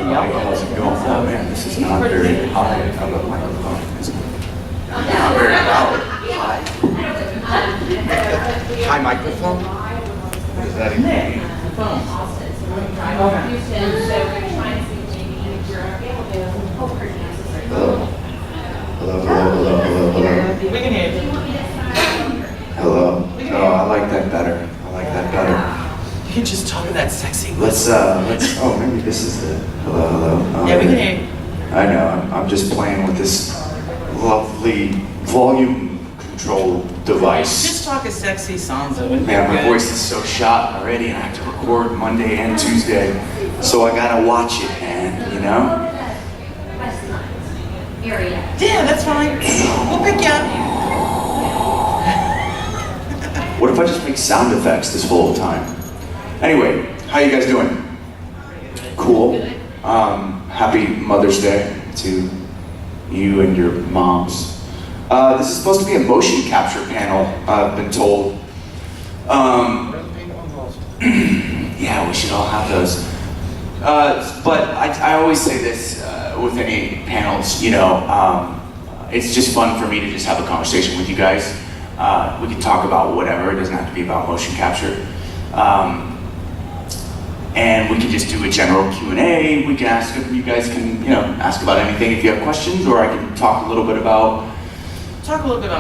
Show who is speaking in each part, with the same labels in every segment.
Speaker 1: How's it going? Oh man, this is not very high of a microphone, is it? Not very loud. High? High microphone? What does that mean? Hello? Hello, hello, hello, hello, hello.
Speaker 2: We can hear you.
Speaker 1: Hello? Oh, I like that better. I like that better.
Speaker 2: You can just talk in that sexy
Speaker 1: Let's, oh, maybe this is the, hello, hello.
Speaker 2: Yeah, we can hear you.
Speaker 1: I know, I'm just playing with this lovely volume control device.
Speaker 2: Just talk a sexy songs of it.
Speaker 1: Man, my voice is so shot already, and I have to record Monday and Tuesday, so I gotta watch it, man, you know?
Speaker 2: Yeah, that's fine. We'll pick you up.
Speaker 1: What if I just make sound effects this whole time? Anyway, how you guys doing? Cool. Happy Mother's Day to you and your moms. This is supposed to be a motion capture panel, I've been told. Yeah, we should all have those. But I always say this with any panels, you know, it's just fun for me to just have a conversation with you guys. We can talk about whatever, it doesn't have to be about motion capture. And we can just do a general Q&A. We can ask, you guys can, you know, ask about anything if you have questions, or I can talk a little bit about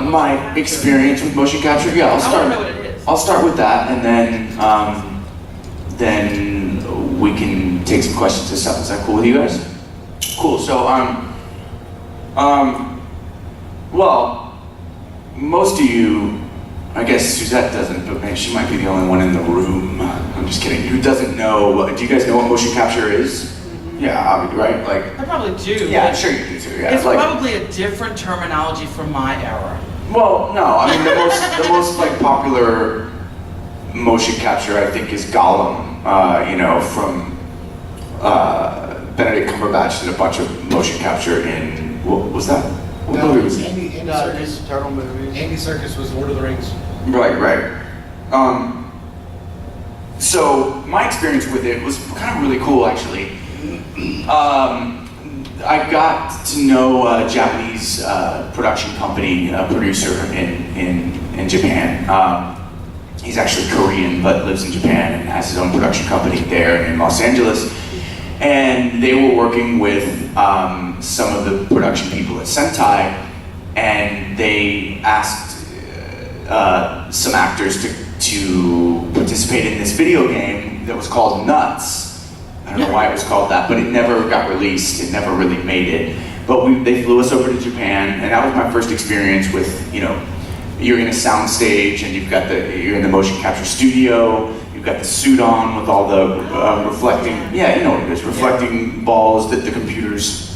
Speaker 1: my experience with motion capture. Yeah,
Speaker 2: I want to know what it is.
Speaker 1: I'll start with that, and then we can take some questions and stuff. Is that cool with you guys? Cool. So, well, most of you, I guess Suzette doesn't, but man, she might be the only one in the room. I'm just kidding. Who doesn't know? Do you guys know what motion capture is? Yeah, obviously, right? Like,
Speaker 2: I probably do.
Speaker 1: Yeah, I'm sure you do too. Yeah,
Speaker 2: it's like, probably a different terminology from my era.
Speaker 1: Well, no. I mean, the most like popular motion capture, I think, is Gollum. You know, from Benedict Cumberbatch did a bunch of motion capture in what was that? What movie was it?
Speaker 3: Andy Serkis.
Speaker 4: Turtle movies.
Speaker 3: Andy Serkis was Lord of the Rings.
Speaker 1: Right. So my experience with it was kind of really cool, actually. I got to know a Japanese production company producer in Japan. He's actually Korean, but lives in Japan and has his own production company there in Los Angeles. And they were working with some of the production people at Sentai, and they asked some actors to participate in this video game that was called Nuts. I don't know why it was called that, but it never got released. It never really made it. But they flew us over to Japan, and that was my first experience with, you know, you're in a sound stage and you're in the motion capture studio. You've got the suit on with all the reflecting, yeah, you know what it is, reflecting balls that the computers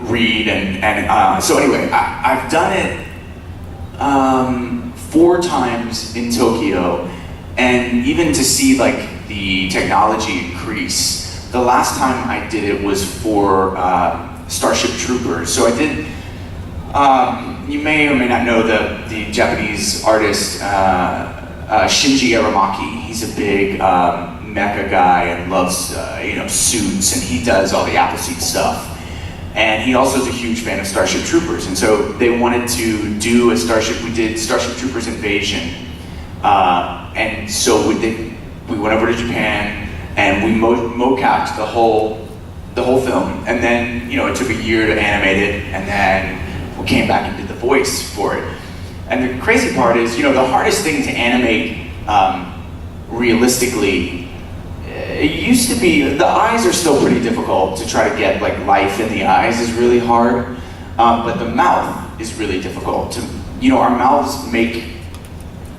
Speaker 1: read, and so anyway, I've done it 4 times in Tokyo, and even to see like the technology increase. The last time I did it was for Starship Troopers. So I did. You may or may not know the Japanese artist Shinji Aramaki. He's a big mecha guy and loves you know, suits, and he does all the Appleseed stuff. And he also is a huge fan of Starship Troopers, and so they wanted to do a Starship. We did Starship Troopers Invasion, and so we went over to Japan and we mocapped the whole film. And then, you know, it took a year to animate it, and then we came back and did the voice for it. And the crazy part is, you know, the hardest thing to animate realistically, it used to be, the eyes are still pretty difficult to try to get, like, life in the eyes is really hard, but the mouth is really difficult to, you know, our mouths make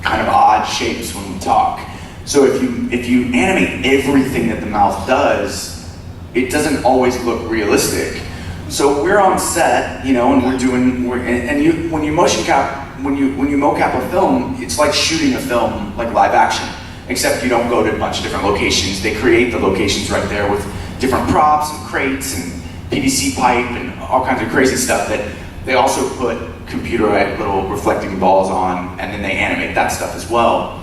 Speaker 1: kind of odd shapes when we talk. So if you animate everything that the mouth does, it doesn't always look realistic. So we're on set, you know, and when you mocap a film, it's like shooting a film like live action, except you don't go to a bunch of different locations. They create the locations right there with different props and crates and PVC pipe and all kinds of crazy stuff that they also put computerized little reflecting balls on, and then they animate that stuff as well.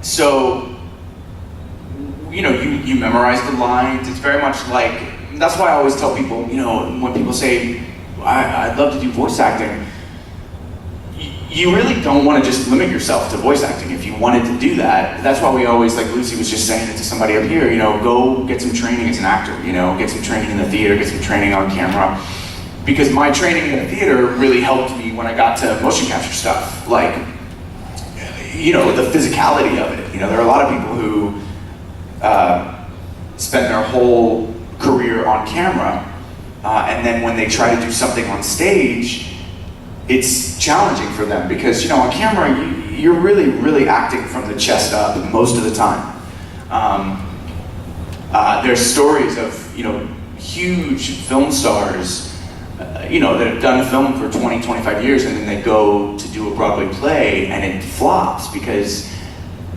Speaker 1: So, you memorize the lines. It's very much like, that's why I always tell people, when people say, I'd love to do voice acting, you really don't want to just limit yourself to voice acting. If you wanted to do that, that's why we always, like Lucy was just saying it to somebody up here, go get some training as an actor, get some training in the theater, get some training on camera. Because my training in the theater really helped me when I got to motion capture stuff. Like, the physicality of it. There are a lot of people who spend their whole career on camera, and then when they try to do something on stage, it's challenging for them because, on camera, you're really, really acting from the chest up most of the time. There's stories of, huge film stars, that have done film for 20, 25 years, and then they go to do a Broadway play and it flops because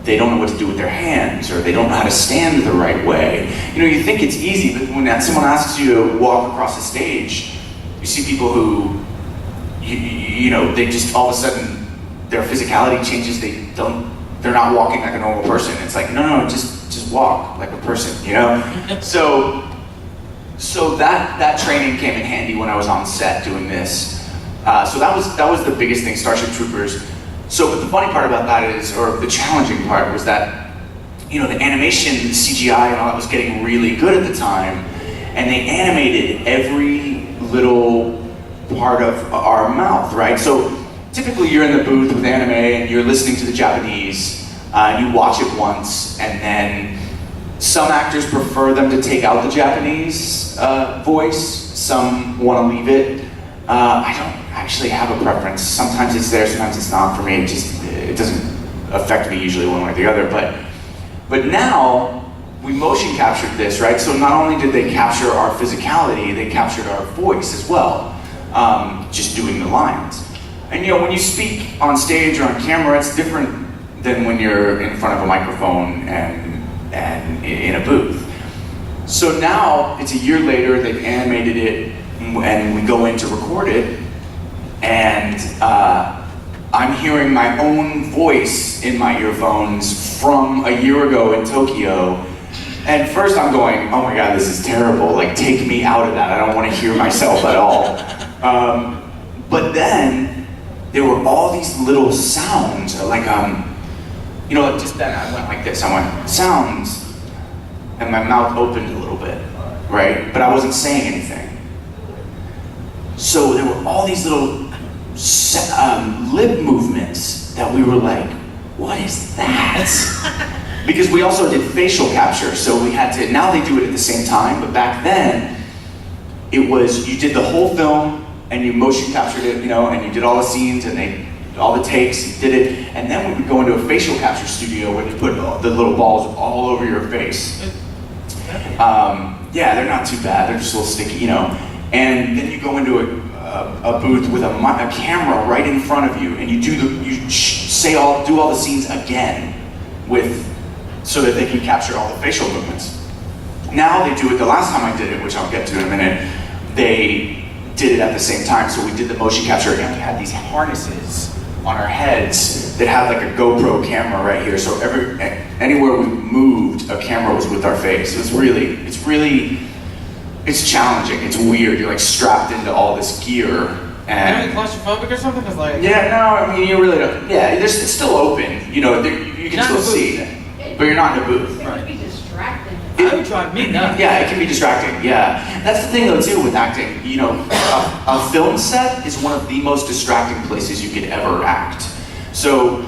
Speaker 1: they don't know what to do with their hands, or they don't know how to stand the right way. You think it's easy, but when someone asks you to walk across the stage, you see people who, they just all of a sudden, their physicality changes, they're not walking like a normal person. It's like, no, just walk like a person, So that training came in handy when I was on set doing this. So that was the biggest thing, Starship Troopers. So, but the funny part about that is, or the challenging part was that, the animation, the CGI and all that was getting really good at the time, and they animated every little part of our mouth, right? So typically you're in the booth with anime and you're listening to the Japanese, and you watch it once, and then some actors prefer them to take out the Japanese voice, some want to leave it. I don't actually have a preference. Sometimes it's there, sometimes it's not for me. It doesn't affect me usually one way or the other. But now we motion captured this, right? So not only did they capture our physicality, they captured our voice as well, just doing the lines. And when you speak on stage or on camera, it's different than when you're in front of a microphone and in a booth. So now it's a year later, they've animated it, and we go in to record it, and I'm hearing my own voice in my earphones from a year ago in Tokyo. And first I'm going, oh my God, this is terrible. Like, take me out of that. I don't want to hear myself at all. But then there were all these little sounds, like, just then I went like this. I went, sounds, and my mouth opened a little bit, right? But I wasn't saying anything. So there were all these little lip movements that we were like, what is that? Because we also did facial capture, so we had to, now they do it at the same time, but back then, it was, you did the whole film, and you motion captured it, and you did all the scenes, and all the takes, you did it, and then we would go into a facial capture studio where you put the little balls all over your face. Yeah, they're not too bad, they're just a little sticky, and then you go into a booth with a camera right in front of you, and you do all the scenes again so that they can capture all the facial movements. Now they do it, the last time I did it, which I'll get to in a minute, they did it at the same time, so we did the motion capture, and we had these harnesses on our heads that had like a GoPro camera right here, so anywhere we moved, a camera was with our face. It's challenging, it's weird, you're like strapped into all this gear.
Speaker 2: Are you claustrophobic or something? Cause like,
Speaker 1: yeah, no, I mean, you really don't, yeah, it's still open, you can still see, but you're not in a booth.
Speaker 4: It would be distracting.
Speaker 2: It would drive me nuts.
Speaker 1: Yeah, it can be distracting, yeah. That's the thing though too with acting, a film set is one of the most distracting places you could ever act. So,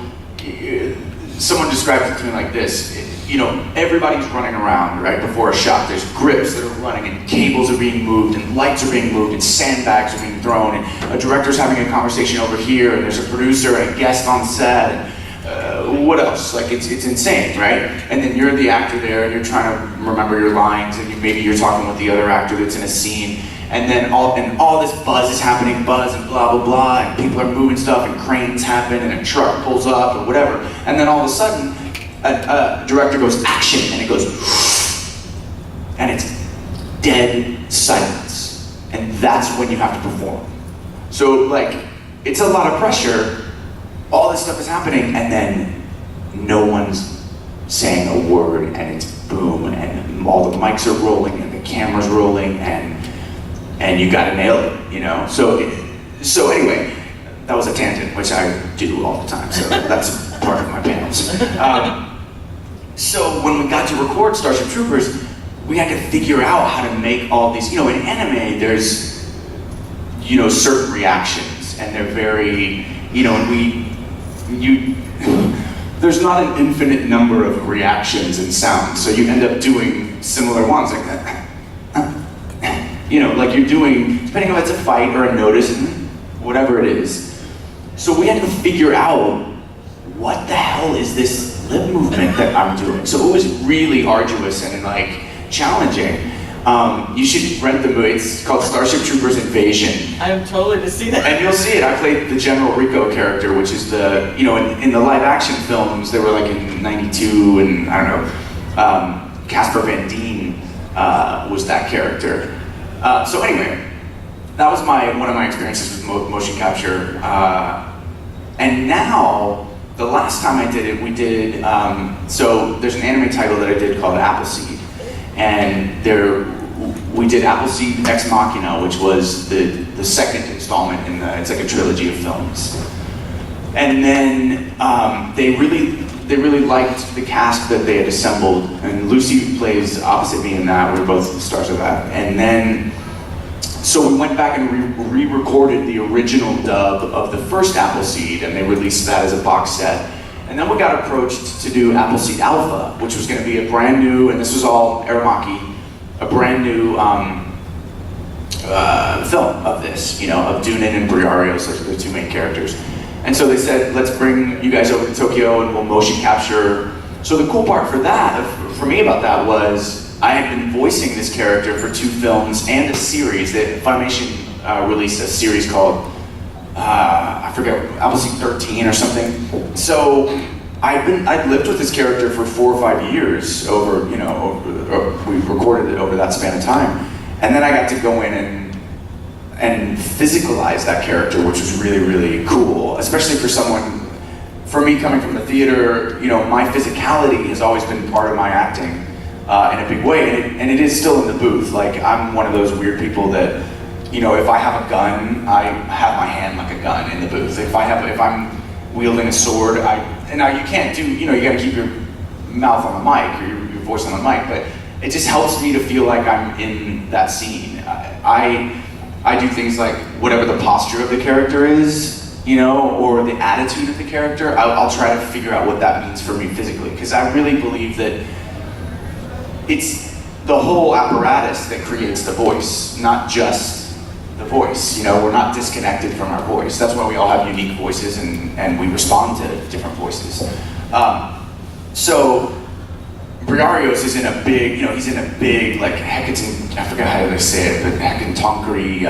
Speaker 1: someone described it to me like this, everybody's running around, right, before a shot. There's grips that are running, and cables are being moved, and lights are being moved, and sandbags are being thrown, and a director's having a conversation over here, and there's a producer and a guest on set, and what else? Like, it's insane, right? And then you're the actor there, and you're trying to remember your lines, and maybe you're talking with the other actor that's in a scene, and then all this buzz is happening, buzz and blah, blah, blah, and people are moving stuff, and cranes happen, and a truck pulls up, or whatever, and then all of a sudden, a director goes, action, and it goes, and it's dead silence. And that's when you have to perform. So, like, it's a lot of pressure, all this stuff is happening, and then no one's saying a word, and it's boom, all the mics are rolling and the camera's rolling, and you got to nail it, you know. So anyway, that was a tangent, which I do all the time. So that's part of my panels. So when we got to record Starship Troopers, we had to figure out how to make all these, you know, in anime there's, you know, certain reactions, and they're very, you know, there's not an infinite number of reactions and sounds, so you end up doing similar ones, like that. You know, like you're doing, depending on if it's a fight or a notice, whatever it is. So we had to figure out, what the hell is this lip movement that I'm doing? So it was really arduous and like challenging. You should rent the movie. It's called Starship Troopers Invasion.
Speaker 2: I am totally to see that.
Speaker 1: And you'll see it. I played the General Rico character, which is the, you know, in the live action films, they were like in '92, and I don't know, Casper Van Dien was that character. So anyway, that was one of my experiences with motion capture. And now, the last time I did it, we did, so there's an anime title that I did called Appleseed. And we did Appleseed Ex Machina, which was the second installment in it's like a trilogy of films. And then they really liked the cast that they had assembled, and Lucy plays opposite me in that. We're both the stars of that. And then, so we went back and re-recorded the original dub of the first Appleseed, and they released that as a box set. And then we got approached to do Appleseed Alpha, which was going to be a brand new, and this was all Aramaki, a brand new film of this, you know, of Dunin and Briarios, those are the two main characters. And so they said, let's bring you guys over to Tokyo and we'll motion capture. So the cool part for me about that was, I had been voicing this character for 2 films and a series. Funimation released a series called, I forget, Appleseed 13 or something. So I'd lived with this character for 4 or 5 years over, you know, we recorded it over that span of time. And then I got to go in and physicalize that character, which was really, really cool, especially for me coming from the theater. You know, my physicality has always been part of my acting in a big way, and it is still in the booth. Like, I'm one of those weird people that, you know, if I have a gun, I have my hand like a gun in the booth. If I'm wielding a sword, now you can't do, you know, you gotta keep your mouth on the mic or your voice on the mic, but it just helps me to feel like I'm in that scene. I do things like whatever the posture of the character is, you know, or the attitude of the character, I'll try to figure out what that means for me physically, because I really believe that it's the whole apparatus that creates the voice, not just the voice. You know, we're not disconnected from our voice. That's why we all have unique voices, and we respond to different voices. So Briarios is in a big, you know, he's in a big, like, Hecaton, I forgot how they say it, but Hecatonkary,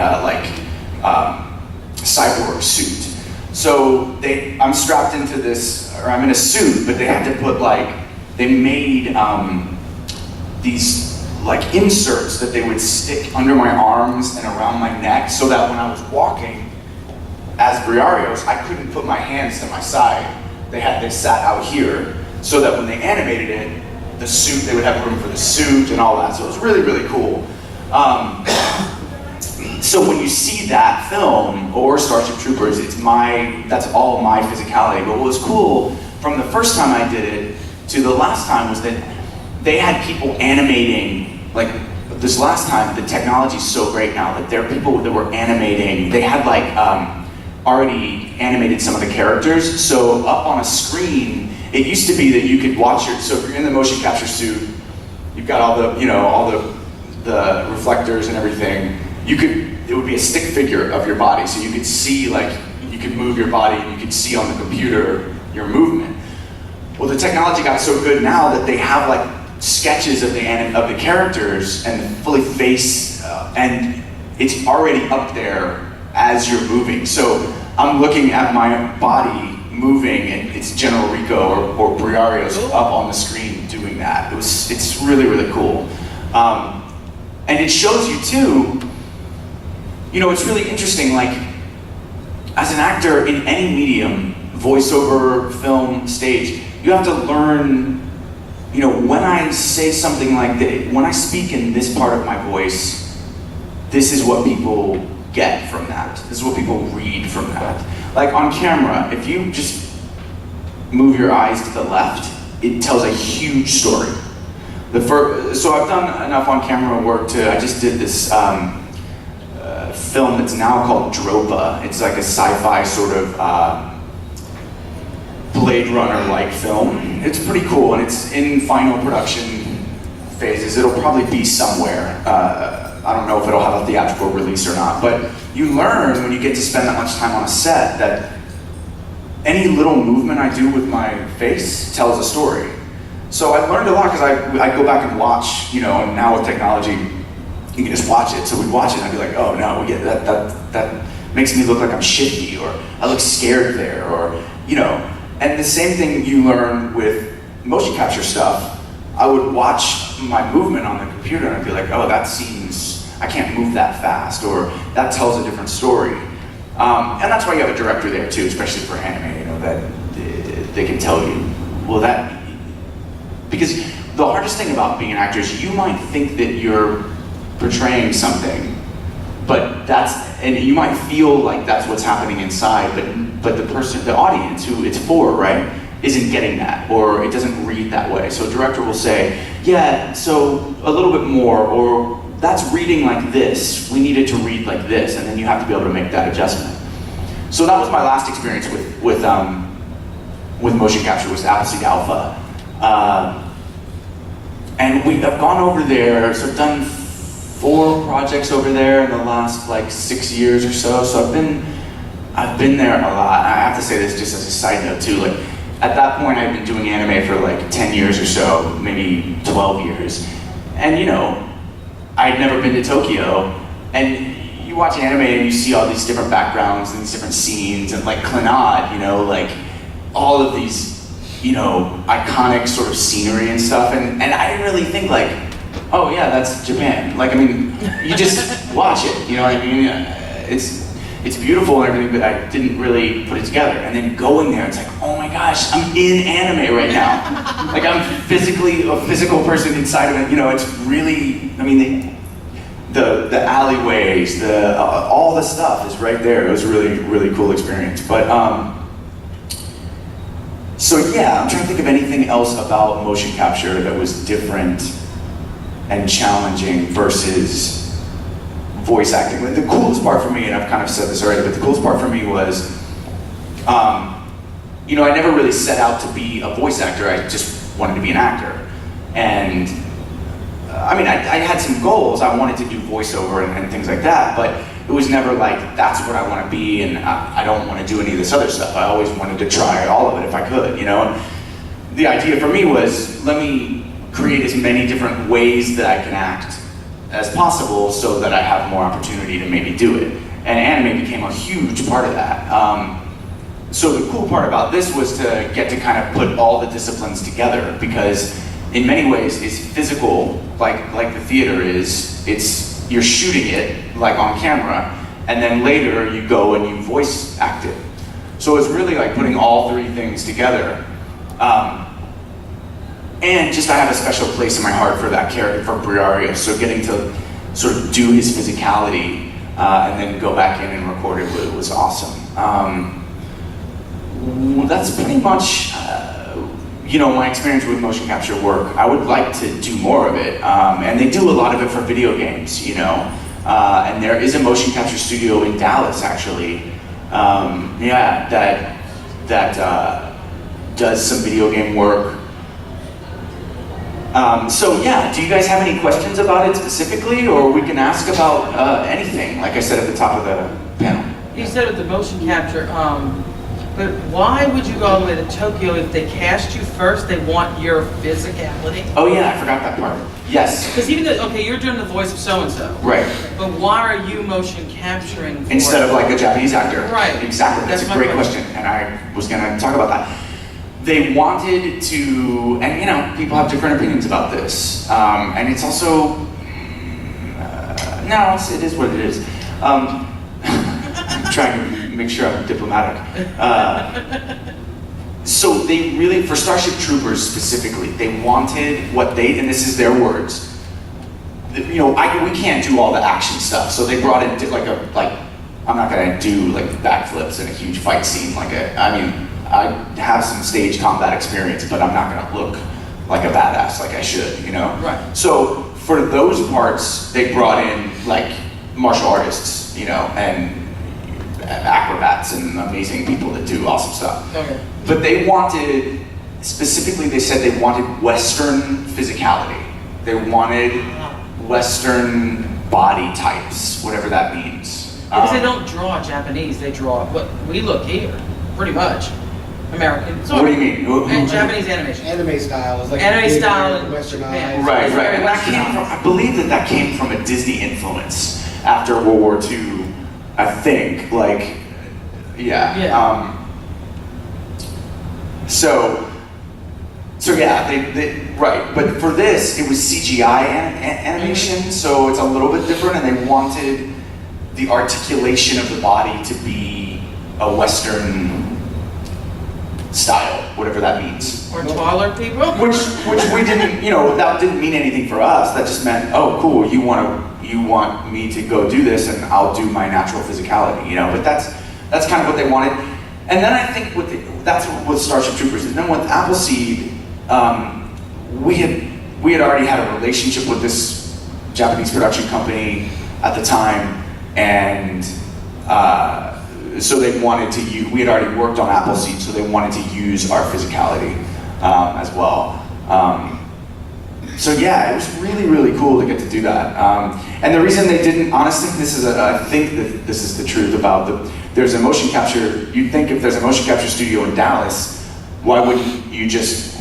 Speaker 1: cyborg suit. So I'm strapped into this, or I'm in a suit, but they had to put, like, they made these, like, inserts that they would stick under my arms and around my neck, so that when I was walking as Briarios, I couldn't put my hands to my side. They sat out here, so that when they animated it, the suit, they would have room for the suit and all that. So it was really, really cool. So when you see that film or Starship Troopers, that's all my physicality. But what was cool from the first time I did it to the last time was that they had people animating. Like this last time, the technology's so great now that there are people that were animating. They had like already animated some of the characters. So up on a screen, it used to be that you could watch it. So if you're in the motion capture suit, you've got all the, you know, all the reflectors and everything. It would be a stick figure of your body, so you could see, like, you could move your body and you could see on the computer your movement. Well, the technology got so good now that they have like sketches of the characters and fully face, and it's already up there as you're moving. So I'm looking at my body moving, and it's General Rico or Briarios up on the screen doing that. It's really, really cool. And it shows you too, you know, it's really interesting, like, as an actor in any medium, voiceover, film, stage, you have to learn you know, when I say something like that, when I speak in this part of my voice, this is what people get from that. This is what people read from that. Like on camera, if you just move your eyes to the left, it tells a huge story. So I've done enough on camera work I just did this film that's now called Dropa. It's like a sci-fi sort of Blade Runner-like film. It's pretty cool, and it's in final production phases. It'll probably be somewhere. I don't know if it'll have a theatrical release or not, but you learn when you get to spend that much time on a set that any little movement I do with my face tells a story. So I learned a lot because I go back and watch, you know, and now with technology, you can just watch it. So we'd watch it and I'd be like, oh no, yeah, that makes me look like I'm shifty, or I look scared there, or, you know. And the same thing you learn with motion capture stuff. I would watch my movement on the computer and I'd be like, oh, that seems, I can't move that fast, or that tells a different story. And that's why you have a director there too, especially for anime, you know, that they can tell you, well, that, because the hardest thing about being an actor is you might think that you're portraying something, but and you might feel like that's what's happening inside, but the audience who it's for, right, isn't getting that, or it doesn't read that way. So a director will say, yeah, so a little bit more, or that's reading like this, we need it to read like this, and then you have to be able to make that adjustment. So that was my last experience with motion capture, was Appleseed Alpha. And we have gone over there, so I've done 4 projects over there in the last like 6 years or so. So I've been there a lot. I have to say this just as a side note too. Like at that point, I've been doing anime for like 10 years or so, maybe 12 years. And you know, I'd never been to Tokyo. And you watch anime and you see all these different backgrounds and these different scenes, and like Clannad, you know, like all of these, you know, iconic sort of scenery and stuff. And I didn't really think like, oh yeah, that's Japan. Like, I mean, you just watch it, you know what I mean? It's beautiful and everything, but I didn't really put it together. And then going there, it's like, oh my gosh, I'm in anime right now. Like I'm physically a physical person inside of it. You know, it's really, I mean, the alleyways, all the stuff is right there. It was a really, really cool experience. But so yeah, I'm trying to think of anything else about motion capture that was different and challenging versus voice acting. The coolest part for me, and I've kind of said this already, but the coolest part for me was, you know, I never really set out to be a voice actor. I just wanted to be an actor. And I mean, I had some goals. I wanted to do voiceover and things like that, but it was never like, that's what I want to be, and I don't want to do any of this other stuff. I always wanted to try all of it if I could, you know? And the idea for me was, let me create as many different ways that I can act as possible so that I have more opportunity to maybe do it. And anime became a huge part of that. So the cool part about this was to get to kind of put all the disciplines together, because in many ways it's physical, like the theater is. You're shooting it like on camera, and then later you go and you voice act it. So it's really like putting all 3 things together. And just I have a special place in my heart for that character, for Briario. So getting to sort of do his physicality and then go back in and record it was awesome. That's pretty much you know, my experience with motion capture work. I would like to do more of it, and they do a lot of it for video games, you know. And there is a motion capture studio in Dallas, actually. Yeah, that does some video game work. So yeah, do you guys have any questions about it specifically, or we can ask about anything, like I said at the top of the panel?
Speaker 2: You said with the motion capture, but why would you go all the way to Tokyo if they cast you first? They want your physicality.
Speaker 1: Oh yeah, I forgot that part. Yes.
Speaker 2: Because even though, okay, you're doing the voice of so-and-so.
Speaker 1: Right.
Speaker 2: But why are you motion capturing for
Speaker 1: instead of like a Japanese actor?
Speaker 2: Right.
Speaker 1: Exactly. That's a great question, and I was gonna talk about that. They wanted to, and you know, people have different opinions about this, and it's also, no, it is what it is. I'm trying to make sure I'm diplomatic. So they really, for Starship Troopers specifically, they wanted what they, and this is their words, you know, we can't do all the action stuff, so they brought in I'm not gonna do like backflips in a huge fight scene, I mean, I have some stage combat experience, but I'm not gonna look like a badass like I should, you know?
Speaker 2: Right.
Speaker 1: So for those parts, they brought in like martial artists, you know, and acrobats and amazing people that do awesome stuff.
Speaker 2: Okay.
Speaker 1: But they wanted, specifically they said they wanted Western physicality. They wanted Western body types, whatever that means.
Speaker 2: Because they don't draw Japanese, they draw what we look here, pretty much. American.
Speaker 1: What do you mean?
Speaker 2: And Japanese animation.
Speaker 3: Anime style is like
Speaker 2: Anime
Speaker 3: bigger,
Speaker 2: style and
Speaker 3: westernized.
Speaker 1: Right,
Speaker 2: It's
Speaker 1: right.
Speaker 2: very
Speaker 1: And that came from, I believe that came from a Disney influence after World War II, I think. Like, yeah.
Speaker 2: Yeah.
Speaker 1: So yeah, they right. But for this, it was CGI animation, so it's a little bit different, and they wanted the articulation of the body to be a Western style, whatever that means.
Speaker 2: Or taller people.
Speaker 1: Which we didn't, you know, that didn't mean anything for us. That just meant, oh, cool, you want me to go do this, and I'll do my natural physicality, you know. But that's kind of what they wanted. And then I think that's what Starship Troopers is. And then with Appleseed, we had already had a relationship with this Japanese production company at the time, and so they wanted to use, we had already worked on Appleseed, so they wanted to use our physicality as well. So yeah, it was really, really cool to get to do that. And the reason they didn't, honestly, I think that this is the truth about there's a motion capture, you'd think if there's a motion capture studio in Dallas, why wouldn't you just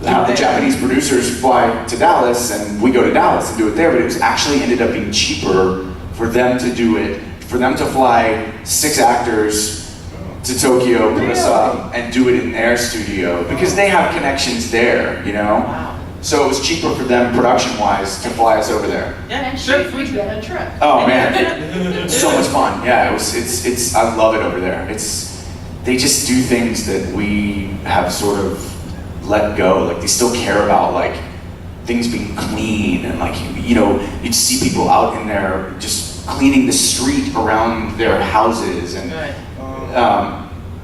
Speaker 1: have the Japanese producers fly to Dallas and we go to Dallas and do it there? But it was actually ended up being cheaper for them to do it, for them to fly 6 actors to Tokyo, put us up, and do it in their studio, because they have connections there, you know?
Speaker 2: Wow.
Speaker 1: So it was cheaper for them, production-wise, to fly us over there.
Speaker 2: Yeah,
Speaker 4: And
Speaker 2: sure.
Speaker 4: shoot, we get a trip.
Speaker 1: Oh man, so much fun. Yeah, it's I love it over there. They just do things that we have sort of let go. Like they still care about like things being clean, and like, you know, you'd see people out in there just cleaning the street around their houses, and
Speaker 2: Right.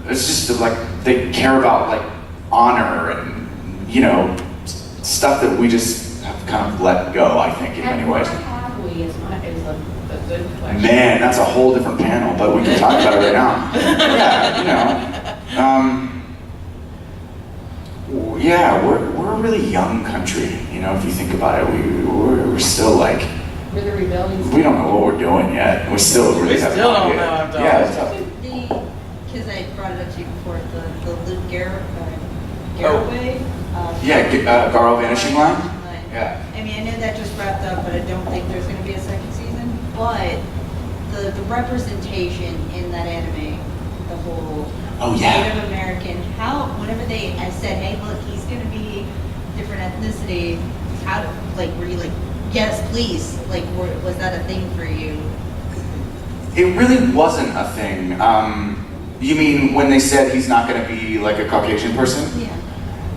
Speaker 1: it's just like they care about like honor and, you know, stuff that we just have kind of let go, I think, in many
Speaker 4: And
Speaker 1: ways.
Speaker 4: why have we is a good question.
Speaker 1: Man, that's a whole different panel, but we can talk about it right now. Yeah, you know. Yeah, we're a really young country, you know, if you think about it. We're still like,
Speaker 4: We're the rebellion.
Speaker 1: we don't know what we're doing yet. We still really
Speaker 2: We
Speaker 1: have
Speaker 2: still
Speaker 1: no
Speaker 2: don't
Speaker 1: idea.
Speaker 2: know how to-
Speaker 1: Yeah, it's tough.
Speaker 5: Because I brought it up to you before, the Luke
Speaker 1: Oh.
Speaker 5: Garraway.
Speaker 1: Yeah, Garo Vanishing Line? Yeah.
Speaker 5: I mean, I know that just wrapped up, but I don't think there's going to be a second season. But the representation in that anime, the whole
Speaker 1: Oh, yeah.
Speaker 5: Native American, whenever I said, hey, look, he's going to be different ethnicity, were you like, yes, please? Like, was that a thing for you?
Speaker 1: It really wasn't a thing. You mean when they said he's not going to be like a Caucasian person?
Speaker 5: Yeah.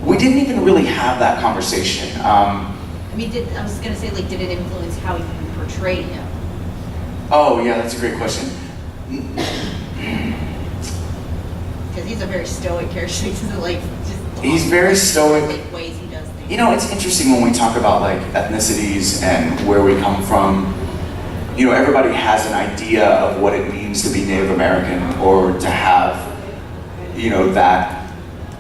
Speaker 1: We didn't even really have that conversation.
Speaker 5: I mean, I was going to say, like, did it influence how you portrayed him?
Speaker 1: Oh, yeah, that's a great question.
Speaker 5: Because he's a very stoic character. He doesn't like just.
Speaker 1: He's very stoic.
Speaker 5: Like ways he does things.
Speaker 1: You know, it's interesting when we talk about like ethnicities and where we come from. You know, everybody has an idea of what it means to be Native American or to have, you know, that.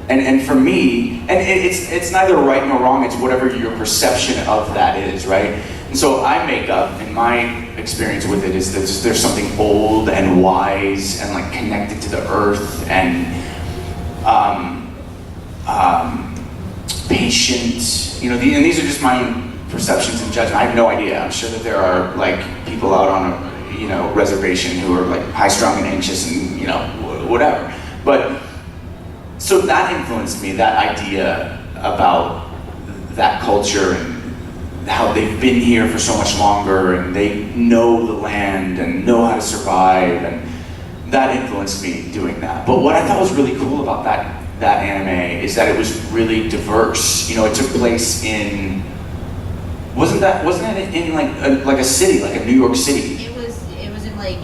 Speaker 1: And for me, and it's neither right nor wrong, it's whatever your perception of that is, right? And so I make up, in my experience with it, is that there's something old and wise and like connected to the earth and patient, you know, and these are just my own perceptions and judgment. I have no idea. I'm sure that there are like people out on a, you know, reservation who are like high-strung and anxious and, you know, whatever. But so that influenced me, that idea about that culture and how they've been here for so much longer and they know the land and know how to survive and that influenced me doing that. But what I thought was really cool about that anime is that it was really diverse. You know, it took place in, wasn't it in like a city, like a New York City?
Speaker 5: It was in like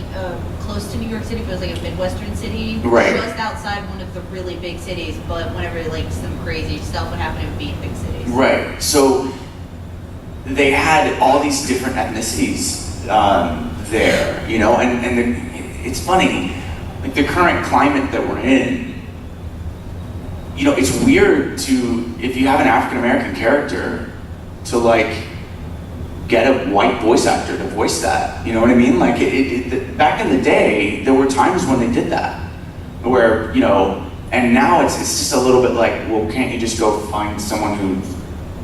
Speaker 5: close to New York City, but it was like a Midwestern city.
Speaker 1: Right.
Speaker 5: Just outside one of the really big cities, but whenever like some crazy stuff would happen, it would be in big cities.
Speaker 1: Right. So they had all these different ethnicities there, you know, and it's funny, like the current climate that we're in, you know, it's weird to, if you have an African American character, to like get a white voice actor to voice that. You know what I mean? Like back in the day, there were times when they did that, where, you know, and now it's just a little bit like, well, can't you just go find someone who,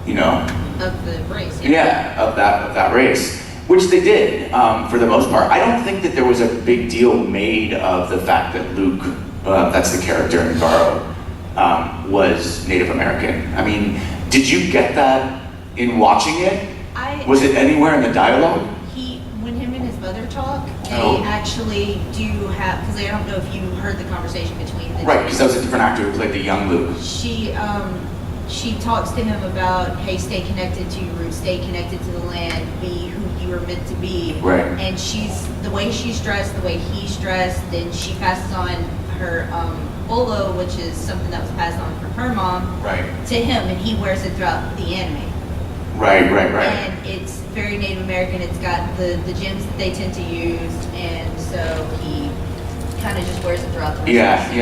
Speaker 1: you know,
Speaker 5: Of the race.
Speaker 1: yeah, of that race, which they did for the most part. I don't think that there was a big deal made of the fact that Luke, that's the character in Garo, was Native American. I mean, did you get that in watching it? Was it anywhere in the dialogue?
Speaker 5: When him and his mother talk, they
Speaker 1: Oh.
Speaker 5: actually do have, because I don't know if you heard the conversation between the
Speaker 1: Right,
Speaker 5: two.
Speaker 1: because that was a different actor who played the young Luke.
Speaker 5: She talks to him about, hey, stay connected to your roots, stay connected to the land, be who you were meant to be.
Speaker 1: Right.
Speaker 5: And the way she's dressed, the way he's dressed, then she passes on her bolo, which is something that was passed on from her mom,
Speaker 1: Right.
Speaker 5: to him, and he wears it throughout the anime.
Speaker 1: Right.
Speaker 5: And it's very Native American. It's got the gems that they tend to use, and so he kind of just wears it throughout the rest of the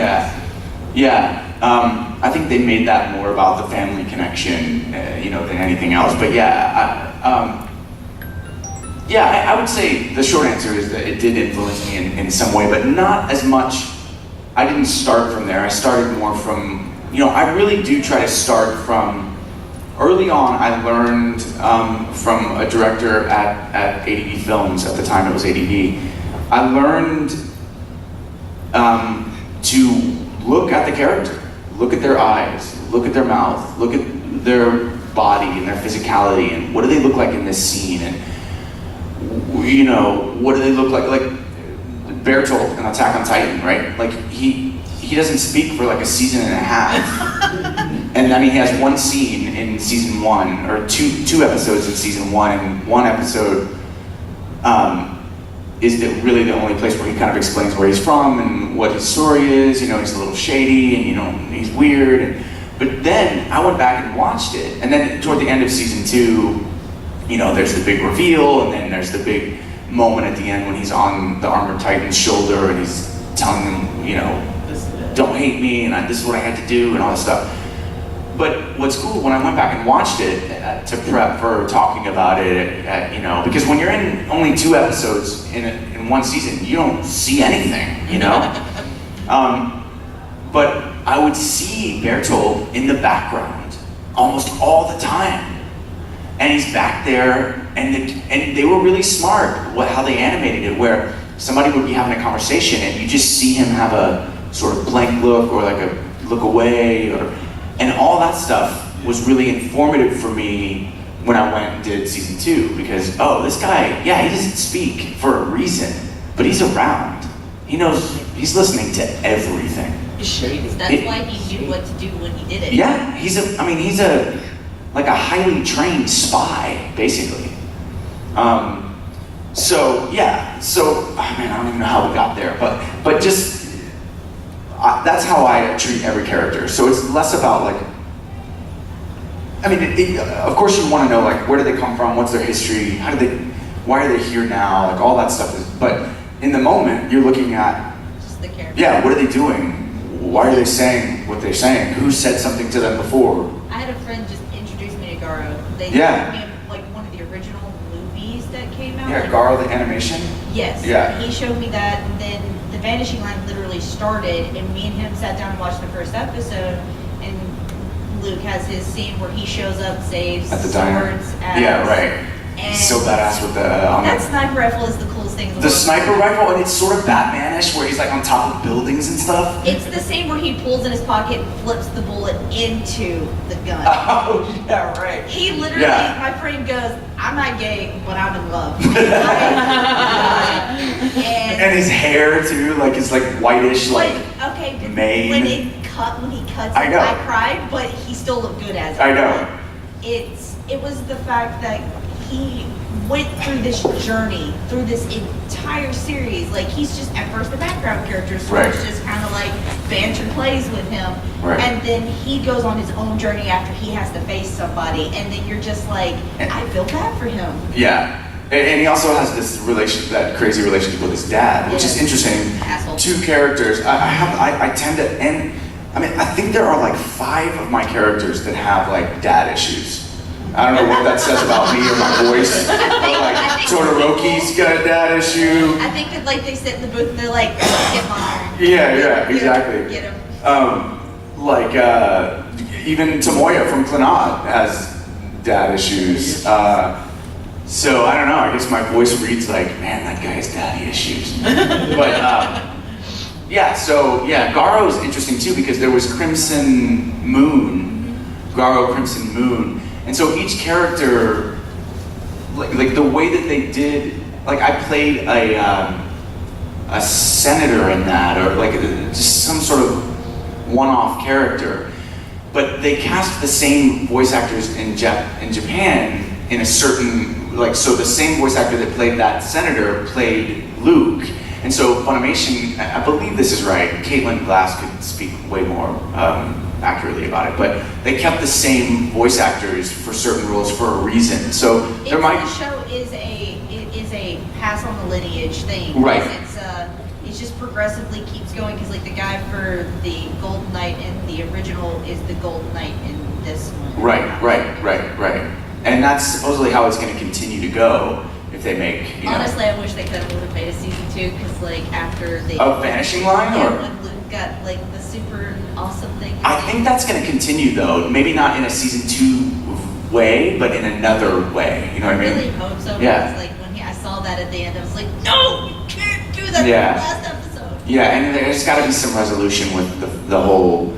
Speaker 5: series.
Speaker 1: I think they made that more about the family connection, you know, than anything else. But I would say the short answer is that it did influence me in some way, but not as much. I didn't start from there. I started more from, you know, I really do try to start from, early on I learned from a director at ADV Films, at the time it was ADV, I learned to look at the character, look at their eyes, look at their mouth, look at their body and their physicality, and what do they look like in this scene, and, you know, what do they look like Bertolt in Attack on Titan, right? Like, he doesn't speak for like a season and a half. And then he has one scene in season 1, or two episodes in season 1, and one episode is really the only place where he kind of explains where he's from and what his story is. You know, he's a little shady, and, you know, he's weird. But then I went back and watched it, and then toward the end of season 2, you know, there's the big reveal, and then there's the big moment at the end when he's on the Armored Titan's shoulder, and he's telling them, you know, don't hate me, and this is what I had to do, and all this stuff. But what's cool, when I went back and watched it to prep for talking about it, you know, because when you're in only 2 episodes in one season, you don't see anything, you know? But I would see Bertolt in the background almost all the time. And he's back there, and they were really smart how they animated it, where somebody would be having a conversation and you just see him have a sort of blank look, or like a look away, and all that stuff was really informative for me when I went and did season 2, because, oh, this guy, yeah, he doesn't speak for a reason, but he's around. He knows, he's listening to everything.
Speaker 5: That's why he knew what to do when he did it.
Speaker 1: Yeah, he's like a highly trained spy, basically. So, oh man, I don't even know how we got there, but just, that's how I treat every character. So it's less about like, I mean, of course you want to know, like, where do they come from, what's their history, why are they here now, like all that stuff but in the moment, you're looking at,
Speaker 5: Just the character.
Speaker 1: yeah, what are they doing? Why are they saying what they're saying? Who said something to them before?
Speaker 5: I had a friend just introduce me to Garo. They
Speaker 1: Yeah.
Speaker 5: showed me like one of the original movies that came out.
Speaker 1: Yeah, Garo the animation?
Speaker 5: Yes.
Speaker 1: Yeah.
Speaker 5: He showed me that, and then The Vanishing Line literally started, and me and him sat down and watched the first episode, and Luke has his scene where he shows up, saves
Speaker 1: At the diner?
Speaker 5: swords.
Speaker 1: Yeah, right.
Speaker 5: And
Speaker 1: He's so badass with the
Speaker 5: that sniper rifle is the coolest coolest thing in the
Speaker 1: The
Speaker 5: world.
Speaker 1: sniper rifle, and it's sort of Batman-ish, where he's like on top of buildings and stuff.
Speaker 5: It's the same where he pulls in his pocket and flips the bullet into the gun.
Speaker 1: Oh, yeah, right.
Speaker 5: He literally,
Speaker 1: Yeah.
Speaker 5: my friend goes, I'm not gay, but I'm in love.
Speaker 1: And his hair too, like it's like whitish, like
Speaker 5: okay, but
Speaker 1: mane.
Speaker 5: when he cuts
Speaker 1: I
Speaker 5: it,
Speaker 1: know.
Speaker 5: I cried, but he still looked good as it.
Speaker 1: I know.
Speaker 5: It was the fact that he went through this journey, through this entire series. Like, he's just at first the background character, so
Speaker 1: Right.
Speaker 5: it's just kind of like banter plays with him.
Speaker 1: Right.
Speaker 5: And then he goes on his own journey after he has to face somebody, and then you're just like, I feel bad for him.
Speaker 1: Yeah. And he also has this that crazy relationship with his dad, which is
Speaker 5: Yes.
Speaker 1: interesting.
Speaker 5: Asshole.
Speaker 1: Two characters. I tend to, and I mean, I think there are like 5 of my characters that have like dad issues. I don't know what that says about me or my voice, but like
Speaker 5: I think
Speaker 1: Todoroki's got a dad issue.
Speaker 5: I think that like they sit in the booth and they're like, get mom.
Speaker 1: Yeah, exactly.
Speaker 5: Get him.
Speaker 1: Even Tomoya from Clannad has dad issues. So I don't know. I guess my voice reads like, man, that guy has daddy issues. But Garo's interesting too because there was Crimson Moon, Garo Crimson Moon, and so each character, like the way that they did, like I played a senator in that, or like just some sort of one-off character, but they cast the same voice actors in Japan in a certain, like, so the same voice actor that played that senator played Luke. And so Funimation, I believe this is right, Caitlin Glass could speak way more accurately about it, but they kept the same voice actors for certain roles for a reason. So there might...
Speaker 5: The show is a pass on the lineage thing.
Speaker 1: Right.
Speaker 5: It just progressively keeps going because like the guy for the Golden Knight in the original is the Golden Knight in this one.
Speaker 1: Right. And that's supposedly how it's going to continue to go if they make, you know...
Speaker 5: Honestly, I wish they could have made a season 2 because like after they...
Speaker 1: Of Vanishing Line,
Speaker 5: yeah,
Speaker 1: or...?
Speaker 5: when Luke got like the super awesome thing.
Speaker 1: I think that's going to continue though. Maybe not in a season 2 way, but in another way. You know what I mean?
Speaker 5: I really hope so.
Speaker 1: Yeah.
Speaker 5: Because like when I saw that at the end, I was like, no, you can't do that
Speaker 1: Yeah.
Speaker 5: in the last episode.
Speaker 1: Yeah, and there's got to be some resolution with the whole,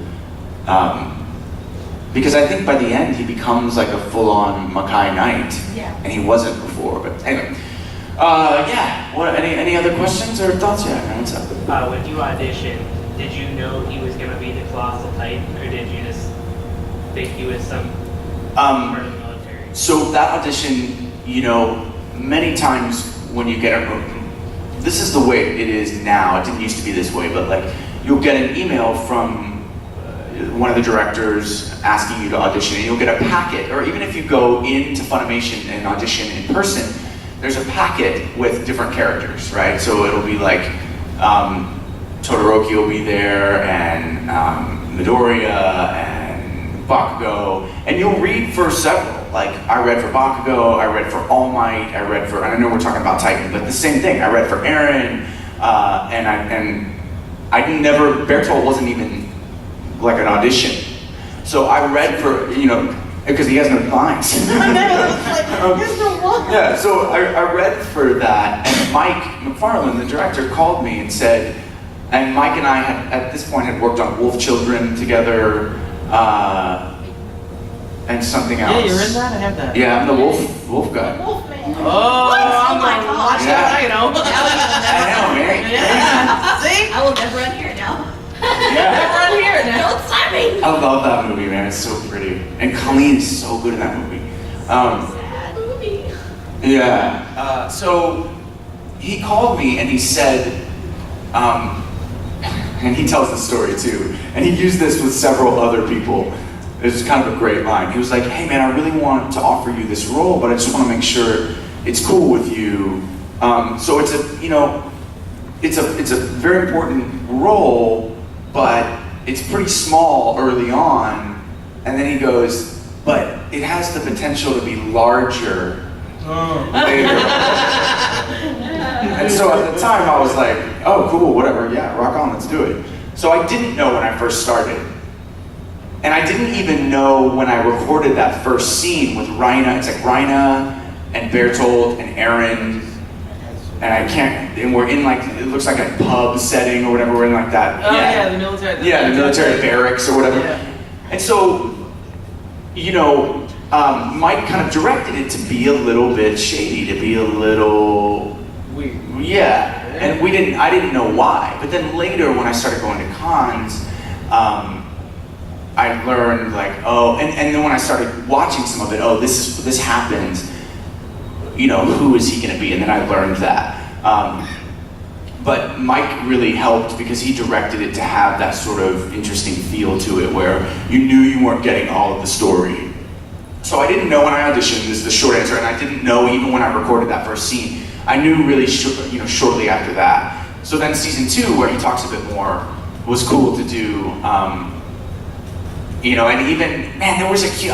Speaker 1: because I think by the end he becomes like a full-on Makai Knight,
Speaker 5: Yeah.
Speaker 1: and he wasn't before. But anyway, What? Any other questions or thoughts? Yeah, what's up?
Speaker 6: When you auditioned, did you know he was going to be the colossal titan, or did you just think he was some part of the military?
Speaker 1: So that audition, many times when you get this is the way it is now. It didn't used to be this way, but like you'll get an email from one of the directors asking you to audition, and you'll get a packet. Or even if you go into Funimation and audition in person, there's a packet with different characters, right? So it'll be like Todoroki will be there, and Midoriya, and Bakugo, and you'll read for several. Like, I read for Bakugo, I read for All Might, I read for, and I know we're talking about Titan, but the same thing. I read for Eren, and I never, Bertolt wasn't even like an audition. So I read for, because he has no lines. Yeah, so I read for that, and Mike McFarlane, the director, called me and said, and Mike and I had, at this point, had worked on Wolf Children together, and something else.
Speaker 2: Yeah, you're in that? I have that.
Speaker 1: Yeah, I'm the wolf guy.
Speaker 4: Wolfman.
Speaker 2: Oh, I'm
Speaker 5: my
Speaker 2: gonna
Speaker 5: gosh.
Speaker 2: watch that,
Speaker 1: I know, man.
Speaker 2: Yeah. See?
Speaker 5: I will never run here now.
Speaker 1: Yeah.
Speaker 2: Never run here now.
Speaker 5: Don't stop me.
Speaker 1: I love that movie, man. It's so pretty. And Colleen is so good in that movie.
Speaker 5: Sad movie.
Speaker 1: Yeah. So he called me and he said, and he tells the story too, and he used this with several other people. It's kind of a great line. He was like, "Hey man, I really want to offer you this role, but I just want to make sure it's cool with you." So it's a very important role, but it's pretty small early on. And then he goes, "But it has the potential to be larger later." And so at the time I was like, "Oh, cool, whatever, yeah, rock on, let's do it." So I didn't know when I first started. And I didn't even know when I recorded that first scene with Raina. It's like Raina and Bertolt and Eren and we're in like, it looks like a pub setting or whatever, we're in like that.
Speaker 2: Oh yeah, the military.
Speaker 1: Yeah, the military barracks or whatever.
Speaker 2: Yeah.
Speaker 1: And so, Mike kind of directed it to be a little bit shady, to be a little
Speaker 2: Weird.
Speaker 1: yeah. And I didn't know why. But then later when I started going to cons, I learned like, and then when I started watching some of it, this happens. Who is he going to be? And then I learned that. But Mike really helped because he directed it to have that sort of interesting feel to it where you knew you weren't getting all of the story. So I didn't know when I auditioned, is the short answer, and I didn't know even when I recorded that first scene. I knew really shortly after that. So then season 2, where he talks a bit more, was cool to do. And even, man, there was a cute,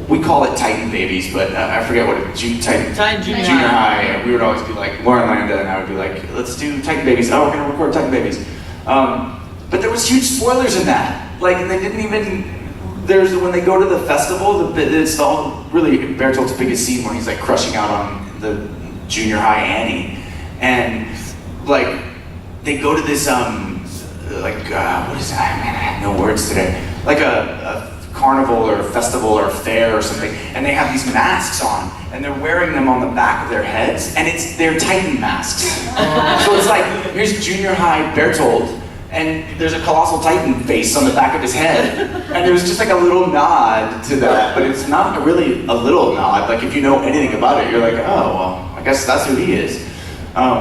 Speaker 1: we call it Titan Babies, but I forget what it,
Speaker 2: Titan Junior
Speaker 1: High. We would always be like, Lauren Landa and I would be like, let's do Titan Babies. Oh, we're gonna record Titan Babies. But there was huge spoilers in that. Like, they didn't even, when they go to the festival, it's all really Bertolt's biggest scene where he's like crushing out on the junior high Annie. And like, they go to this, what is that? Man, I have no words today. Like a carnival or festival or fair or something, and they have these masks on, and they're wearing them on the back of their heads, and they're Titan masks. So it's like, here's junior high Bertolt, and there's a colossal Titan face on the back of his head. And it was just like a little nod to that, but it's not really a little nod. Like if you know anything about it, you're like, oh, well, I guess that's who he is.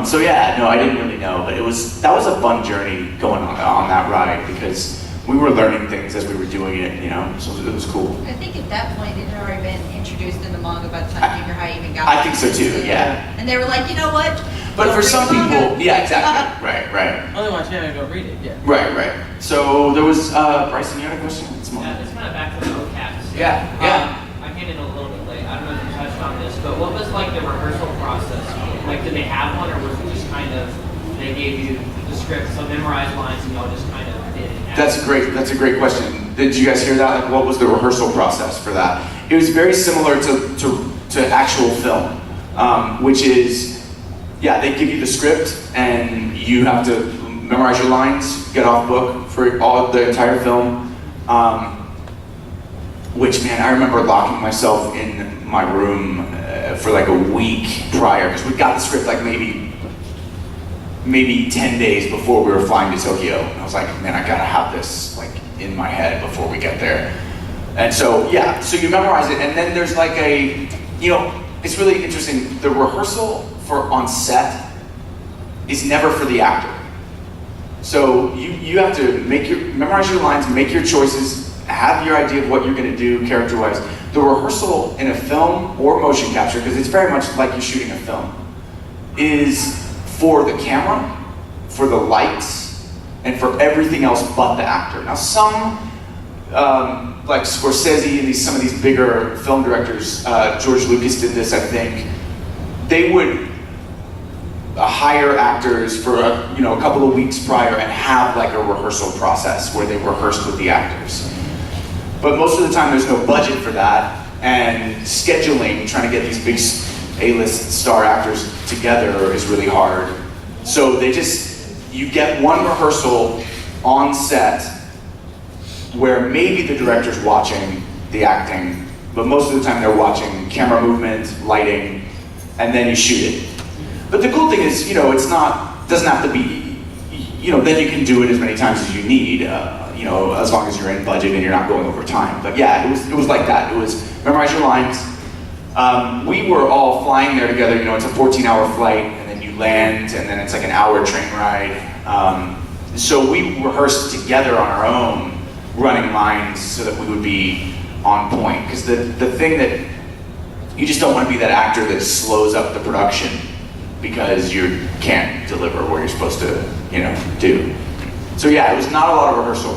Speaker 1: So yeah, no, I didn't really know, but that was a fun journey going on that ride because we were learning things as we were doing it, so it was cool.
Speaker 5: I think at that point it had already been introduced in the manga by the time junior high even got
Speaker 1: I think so too, yeah.
Speaker 5: And they were like, you know what?
Speaker 1: But
Speaker 5: Don't
Speaker 1: for
Speaker 5: read
Speaker 1: some
Speaker 5: the manga.
Speaker 1: people, yeah, exactly, right.
Speaker 2: Only one channel to go read it. Yeah.
Speaker 1: Right. So there was, Bryson, you had a question? It's more.
Speaker 6: Yeah, it's kind of back to the OCAPs.
Speaker 1: Yeah.
Speaker 6: I came in a little bit late. I don't know if you touched on this, but what was like the rehearsal process? Like, did they have one, or was it just kind of they gave you the script, so memorized lines, and y'all just kind of did it?
Speaker 1: That's a great question. Did you guys hear that? Like, what was the rehearsal process for that? It was very similar to actual film, which is, yeah, they give you the script and you have to memorize your lines, get off book for the entire film. Which, man, I remember locking myself in my room for like a week prior, because we got the script like maybe 10 days before we were flying to Tokyo. And I was like, man, I gotta have this like in my head before we get there. And so, yeah, so you memorize it, and then there's like it's really interesting. The rehearsal on set is never for the actor. So you have to memorize your lines, make your choices, have your idea of what you're gonna do character-wise. The rehearsal in a film or motion capture, because it's very much like you're shooting a film, is for the camera, for the lights, and for everything else but the actor. Now some, like Scorsese and some of these bigger film directors, George Lucas did this, I think, they would hire actors for a couple of weeks prior and have like a rehearsal process where they rehearsed with the actors. But most of the time there's no budget for that, and scheduling, trying to get these big A-list star actors together is really hard. So you get one rehearsal on set where maybe the director's watching the acting, but most of the time they're watching camera movement, lighting, and then you shoot it. But the cool thing is, doesn't have to be, then you can do it as many times as you need, as long as you're in budget and you're not going over time. But yeah, it was like that. It was memorize your lines. We were all flying there together, it's a 14-hour flight, and then you land, and then it's like an hour train ride. So we rehearsed together on our own, running lines so that we would be on point. Because the thing that, you just don't want to be that actor that slows up the production because you can't deliver what you're supposed to, do. So yeah, it was not a lot of rehearsal.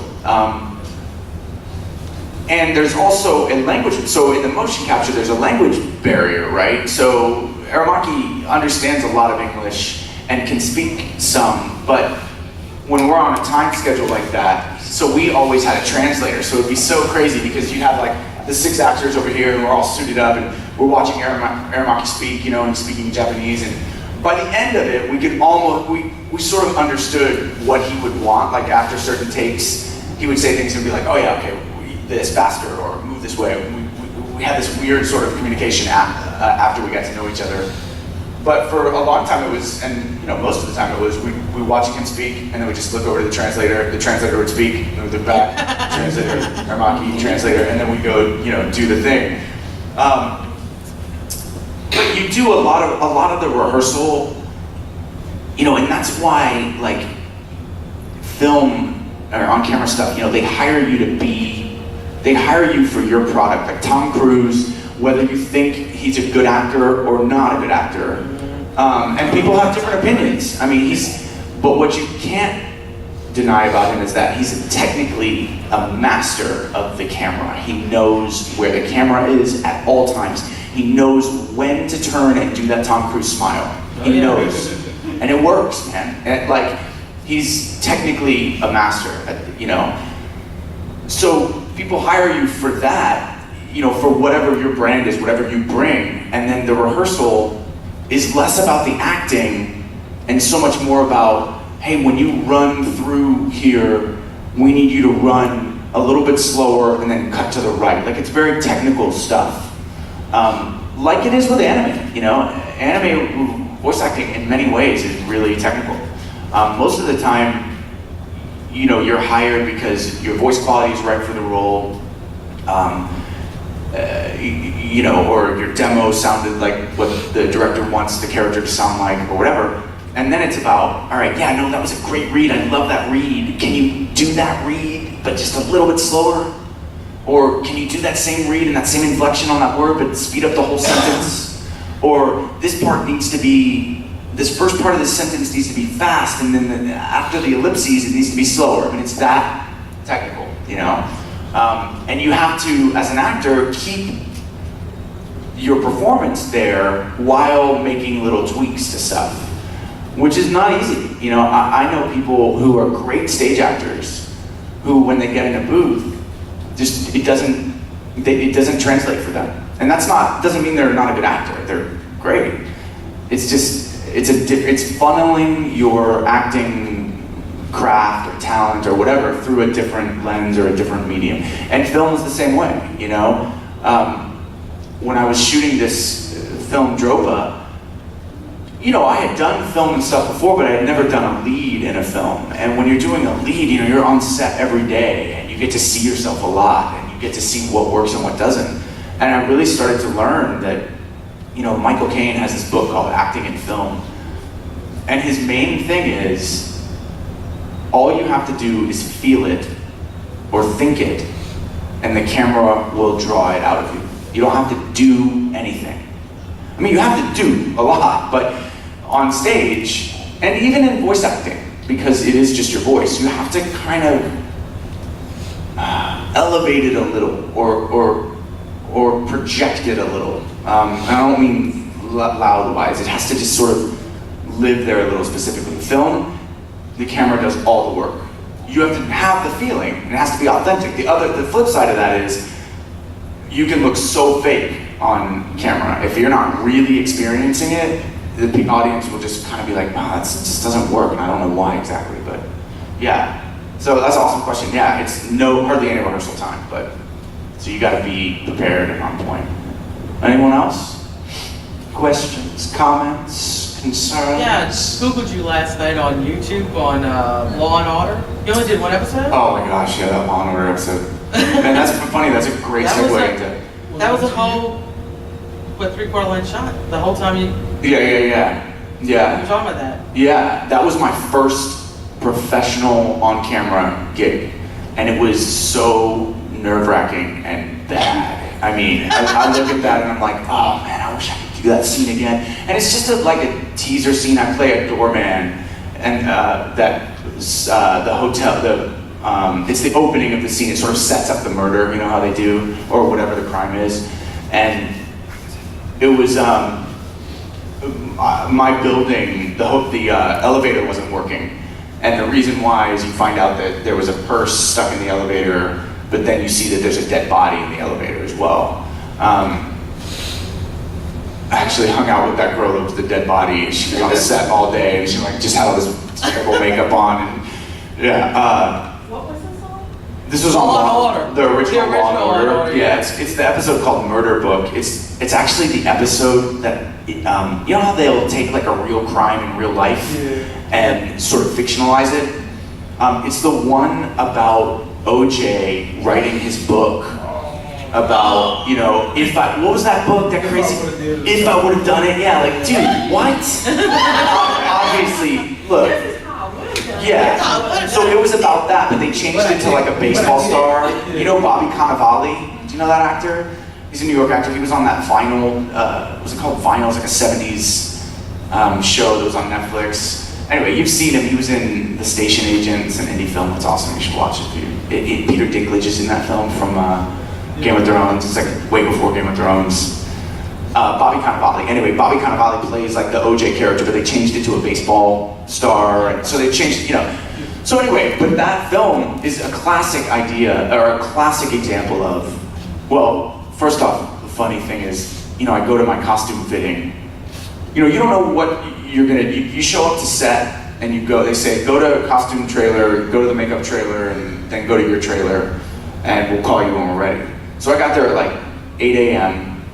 Speaker 1: And there's also a language, so in the motion capture, there's a language barrier, right? So Aramaki understands a lot of English and can speak some, but when we're on a time schedule like that, so we always had a translator, so it'd be so crazy because you'd have like the 6 actors over here and we're all suited up and we're watching Aramaki speak, and speaking Japanese, and by the end of it, we sort of understood what he would want. Like after certain takes, he would say things and be like, oh yeah, okay, this faster, or move this way. We had this weird sort of communication after we got to know each other. But for a long time it was, and most of the time it was, we watching him speak, and then we just look over to the translator would speak, and we'd look back, translator, Armaki, translator, and then we'd go, do the thing. But you do a lot of the rehearsal, and that's why, like, film or on-camera stuff, they hire you for your product. Like Tom Cruise, whether you think he's a good actor or not a good actor, and people have different opinions. I mean, but what you can't deny about him is that he's technically a master of the camera. He knows where the camera is at all times. He knows when to turn and do that Tom Cruise smile. He knows, and it works, man. And, like, he's technically a master, So people hire you for that, for whatever your brand is, whatever you bring, and then the rehearsal is less about the acting and so much more about, hey, when you run through here, we need you to run a little bit slower and then cut to the right. Like, it's very technical stuff. Like it is with anime, Anime voice acting in many ways is really technical. Most of the time, you're hired because your voice quality is right for the role, or your demo sounded like what the director wants the character to sound like, or whatever. And then it's about, all right, yeah, no, that was a great read. I love that read. Can you do that read, but just a little bit slower? Or can you do that same read and that same inflection on that word, but speed up the whole sentence? Or this first part of the sentence needs to be fast, and then after the ellipses, it needs to be slower. I mean, it's that technical, And you have to, as an actor, keep your performance there while making little tweaks to stuff, which is not easy. I know people who are great stage actors who, when they get in a booth, it doesn't translate for them. And doesn't mean they're not a good actor. They're great. It's just, it's funneling your acting craft or talent or whatever through a different lens or a different medium. And film is the same way, When I was shooting this film Dropa, I had done film and stuff before, but I had never done a lead in a film. And when you're doing a lead, you're on set every day, and you get to see yourself a lot, and you get to see what works and what doesn't. And I really started to learn that, Michael Caine has this book called Acting in Film. And his main thing is, all you have to do is feel it or think it, and the camera will draw it out of you. You don't have to do anything. I mean, you have to do a lot, but on stage, and even in voice acting, because it is just your voice, you have to kind of elevate it a little, or project it a little. I don't mean loud-wise. It has to just sort of live there a little specifically. Film, the camera does all the work. You have to have the feeling, and it has to be authentic. The flip side of that is, you can look so fake on camera. If you're not really experiencing it, the audience will just kind of be like, "Wow, that just doesn't work," and I don't know why exactly, but yeah. So that's an awesome question. Yeah, it's hardly any rehearsal time, but so you got to be prepared and on point. Anyone else? Questions, comments, concerns?
Speaker 2: Yeah, I just Googled you last night on YouTube on Law and Order. You only did one episode?
Speaker 1: Oh my gosh, yeah, that Law and Order episode. Man, that's funny. That's a great segue into.
Speaker 2: That was a whole, 3/4 length shot the whole time you.
Speaker 1: Yeah.
Speaker 2: You're talking about that.
Speaker 1: Yeah, that was my first professional on-camera gig, and it was so nerve-wracking and bad. I mean, I look at that and I'm like, oh man, I wish I could do that scene again. And it's just like a teaser scene. I play a doorman, and the hotel, it's the opening of the scene. It sort of sets up the murder, how they do, or whatever the crime is. And it was my building, the elevator wasn't working. And the reason why is you find out that there was a purse stuck in the elevator, but then you see that there's a dead body in the elevator as well. actually hung out with that girl that was the dead body. She was on set all day, and she like just had all this terrible makeup on, and yeah.
Speaker 4: What was this on?
Speaker 1: This was on
Speaker 2: Law and Order.
Speaker 1: The original
Speaker 2: The original
Speaker 1: Law and Order.
Speaker 2: Law and Order,
Speaker 1: Yeah,
Speaker 2: yeah.
Speaker 1: it's the episode called Murder Book. It's actually the episode that you know how they'll take like a real crime in real life and sort of fictionalize it. It's the one about OJ writing his book about, you know, what was that book, that crazy, if I would have done it, yeah, like, dude, what? Obviously, look,
Speaker 4: This is how I would have done it.
Speaker 1: yeah, so it was about that, but they changed it to like a baseball star. You know Bobby Cannavale? Do you know that actor? He's a New York actor. He was on that Vinyl, what was it called? Vinyl, it was like a 70s show that was on Netflix. Anyway, you've seen him. He was in The Station Agents, an indie film. It's awesome. You should watch it, dude. Peter Dinklage is in that film from Game of Thrones. It's like way before Game of Thrones. Bobby Cannavale. Anyway, Bobby Cannavale plays like the OJ character, but they changed it to a baseball star, and so they changed, you know. So anyway, but that film is a classic idea, or a classic example of, well, first off, the funny thing is, you know, I go to my costume fitting. You know, you don't know what you're gonna, you show up to set and you go, they say, go to a costume trailer, go to the makeup trailer, and then go to your trailer, and we'll call you when we're ready. So I got there at like 8 a.m.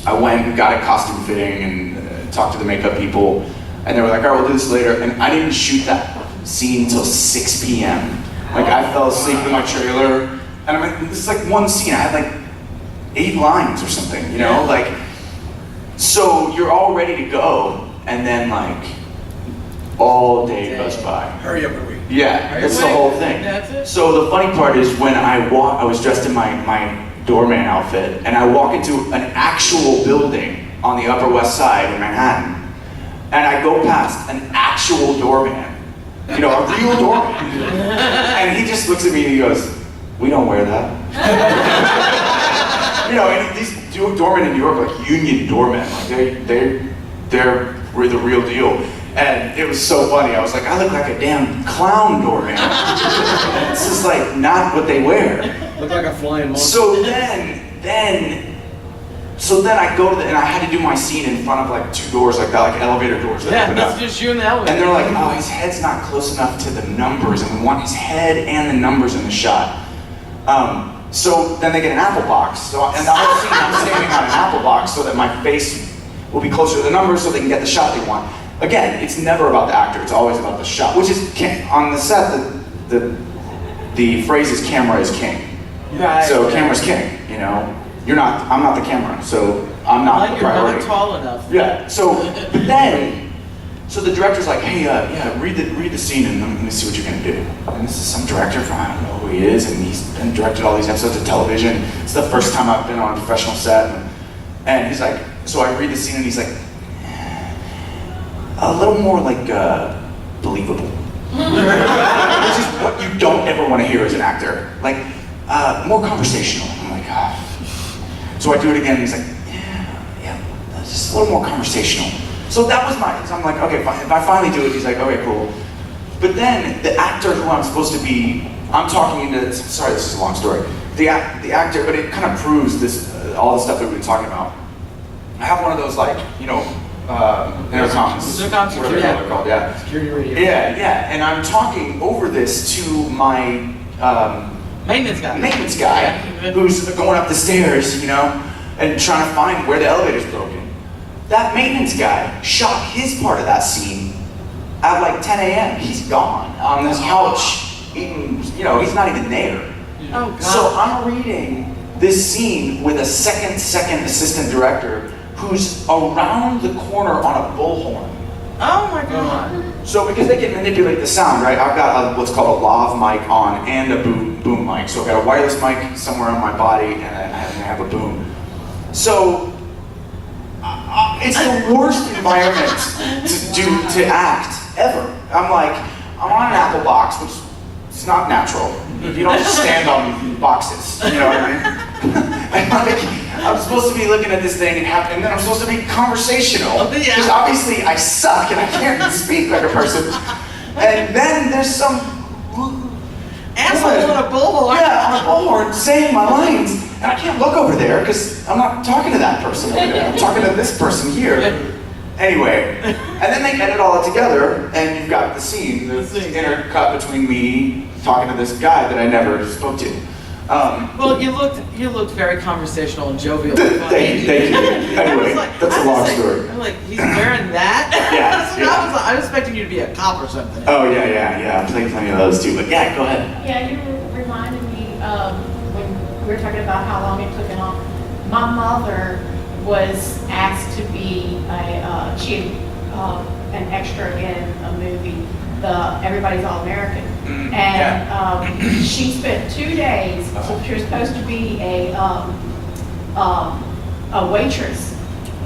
Speaker 1: I went and got a costume fitting and talked to the makeup people, and they were like, all right, we'll do this later. And I didn't shoot that scene until 6 p.m. Like I fell asleep in my trailer, and I'm like, this is like one scene. I had like 8 lines or something, you know? Like, so you're all ready to go, and then like, all day goes by.
Speaker 3: Hurry up and wait.
Speaker 1: Yeah, that's the whole thing.
Speaker 2: That's it.
Speaker 1: So the funny part is when I was dressed in my doorman outfit, and I walk into an actual building on the Upper West Side in Manhattan, and I go past an actual doorman, you know, a real doorman, and he just looks at me and he goes, "We don't wear that." You know, and these doormen in New York are like union doormen, like they're the real deal. And it was so funny. I was like, I look like a damn clown doorman. This is like not what they wear.
Speaker 3: Look like a flying monster.
Speaker 1: So then I go to and I had to do my scene in front of like 2 doors like that, like elevator doors that
Speaker 2: Yeah,
Speaker 1: open
Speaker 2: that's
Speaker 1: up.
Speaker 2: just you in the elevator.
Speaker 1: And they're like, oh, his head's not close enough to the numbers, and we want his head and the numbers in the shot. So then they get an apple box. So and the whole scene, I'm standing on an apple box so that my face will be closer to the numbers so they can get the shot they want. Again, it's never about the actor, it's always about the shot, which is, on the set, the phrase is camera is king.
Speaker 2: Right.
Speaker 1: So camera's king, you know? I'm not the camera, so I'm not
Speaker 2: Like
Speaker 1: the
Speaker 2: you're
Speaker 1: priority.
Speaker 2: not tall enough.
Speaker 1: Yeah, so, but then, so the director's like, hey, read the scene and let me see what you're gonna do. And this is some director from, I don't know who he is, and he's been directed all these episodes of television. It's the first time I've been on a professional set. And he's like, so I read the scene and he's like, a little more like believable. Which is what you don't ever want to hear as an actor. Like, more conversational. I'm like, So I do it again and he's like, yeah, that's just a little more conversational. So that was so I'm like, okay, fine. If I finally do it, he's like, okay, cool. But then the actor who I'm supposed to be, I'm talking into, sorry, this is a long story. The actor, but it kind of proves this, all the stuff that we've been talking about. I have one of those like, you know, intercoms,
Speaker 2: Intercoms,
Speaker 1: whatever they're called, yeah.
Speaker 3: Security radio.
Speaker 1: Yeah, and I'm talking over this to my
Speaker 2: Maintenance guy.
Speaker 1: who's going up the stairs, you know, and trying to find where the elevator's broken. That maintenance guy shot his part of that scene at like 10 a.m. He's gone on this couch eating, you know, he's not even there.
Speaker 2: Oh, God.
Speaker 1: So I'm reading this scene with a second assistant director who's around the corner on a bullhorn.
Speaker 2: Oh my God.
Speaker 1: So because they can manipulate the sound, right? I've got what's called a lav mic on and a boom mic. So I've got a wireless mic somewhere on my body and I have a boom. So it's the worst environment to act ever. I'm like, I'm on an apple box, which is not natural. You don't just stand on boxes, you know what I mean? And like, I'm supposed to be looking at this thing and then I'm supposed to be conversational. Because obviously I suck and I can't speak like a person. And then there's some
Speaker 2: asshole on a bullhorn.
Speaker 1: Yeah, on a bullhorn saying my lines. and I can't look over there because I'm not talking to that person over there. I'm talking to this person here. Anyway, and then they edit all that together, and you've got the scene, the intercut between me talking to this guy that I never spoke to.
Speaker 2: Well, you looked very conversational and jovial.
Speaker 1: Thank you. Anyway, that's a long story.
Speaker 2: I'm like, he's wearing that?
Speaker 1: Yes, yeah.
Speaker 2: I was expecting you to be a cop or something.
Speaker 1: Oh, yeah. I played plenty of those too, but yeah, go ahead.
Speaker 4: Yeah, you reminded me when we were talking about how long it took and all. My mother was asked to be an extra in a movie, Everybody's All American, and she spent 2 days. So she was supposed to be a waitress